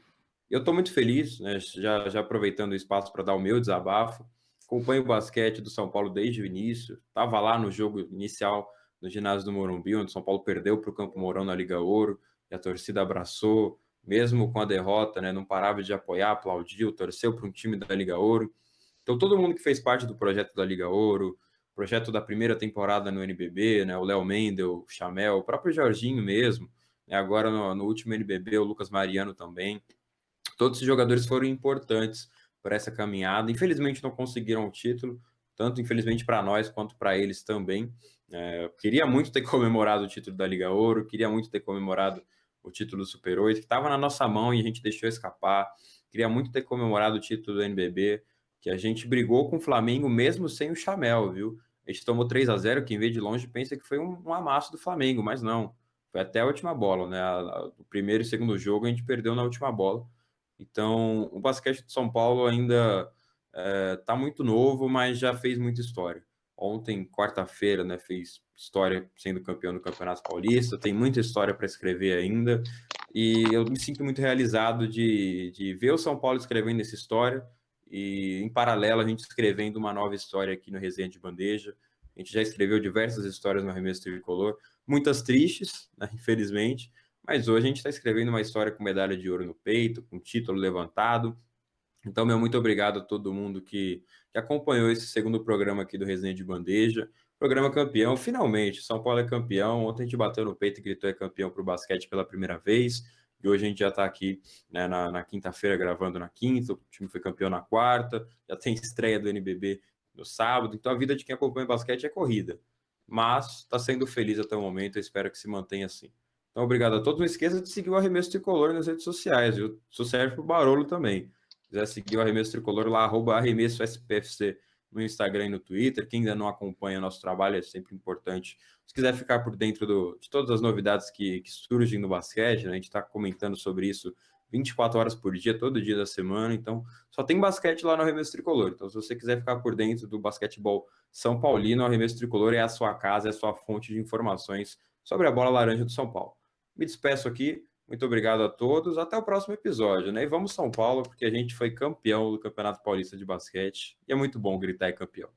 Eu estou muito feliz, né? já aproveitando o espaço para dar o meu desabafo. Acompanho o basquete do São Paulo desde o início. Estava lá no jogo inicial no ginásio do Morumbi, onde o São Paulo perdeu para o Campo Mourão na Liga Ouro, e a torcida abraçou, mesmo com a derrota, né? Não parava de apoiar, aplaudiu, torceu para um time da Liga Ouro. Então, todo mundo que fez parte do projeto da Liga Ouro, projeto da primeira temporada no NBB, né? O Léo Mendel, o Chamel, o próprio Jorginho mesmo, né? Agora no último NBB, o Lucas Mariano também. Todos esses jogadores foram importantes para essa caminhada. Infelizmente não conseguiram o título, tanto infelizmente para nós quanto para eles também. Queria muito ter comemorado o título da Liga Ouro, queria muito ter comemorado o título do Super 8, que estava na nossa mão e a gente deixou escapar. Queria muito ter comemorado o título do NBB, que a gente brigou com o Flamengo mesmo sem o Chamel, viu? A gente tomou 3-0, quem vê de longe pensa que foi um amasso do Flamengo, mas não. Foi até a última bola, né? O primeiro e segundo jogo a gente perdeu na última bola. Então, o basquete de São Paulo ainda está muito novo, mas já fez muita história. Ontem, quarta-feira, né, fez história sendo campeão do Campeonato Paulista, tem muita história para escrever ainda, e eu me sinto muito realizado de ver o São Paulo escrevendo essa história, e em paralelo a gente escrevendo uma nova história aqui no Resenha de Bandeja. A gente já escreveu diversas histórias no Arremesso Tricolor, muitas tristes, né, infelizmente, mas hoje a gente está escrevendo uma história com medalha de ouro no peito, com título levantado. Então, meu muito obrigado a todo mundo que acompanhou esse segundo programa aqui do Resenha de Bandeja. Programa campeão, finalmente. São Paulo é campeão. Ontem a gente bateu no peito e gritou é campeão para o basquete pela primeira vez. E hoje a gente já está aqui, né, na quinta-feira, gravando na quinta. O time foi campeão na quarta. Já tem estreia do NBB no sábado. Então, a vida de quem acompanha basquete é corrida. Mas está sendo feliz até o momento. Eu espero que se mantenha assim. Então, obrigado a todos. Não esqueça de seguir o Arremesso Tricolor nas redes sociais, viu? Isso serve para o Barolo também. Se quiser seguir o Arremesso Tricolor lá, @arremesso_spfc no Instagram e no Twitter. Quem ainda não acompanha nosso trabalho é sempre importante. Se quiser ficar por dentro de todas as novidades que surgem no basquete, né? A gente está comentando sobre isso 24 horas por dia, todo dia da semana. Então, só tem basquete lá no Arremesso Tricolor. Então, se você quiser ficar por dentro do basquetebol São Paulino, o Arremesso Tricolor é a sua casa, é a sua fonte de informações sobre a bola laranja do São Paulo. Me despeço aqui. Muito obrigado a todos. Até o próximo episódio, né? E vamos São Paulo, porque a gente foi campeão do Campeonato Paulista de Basquete. E é muito bom gritar é campeão.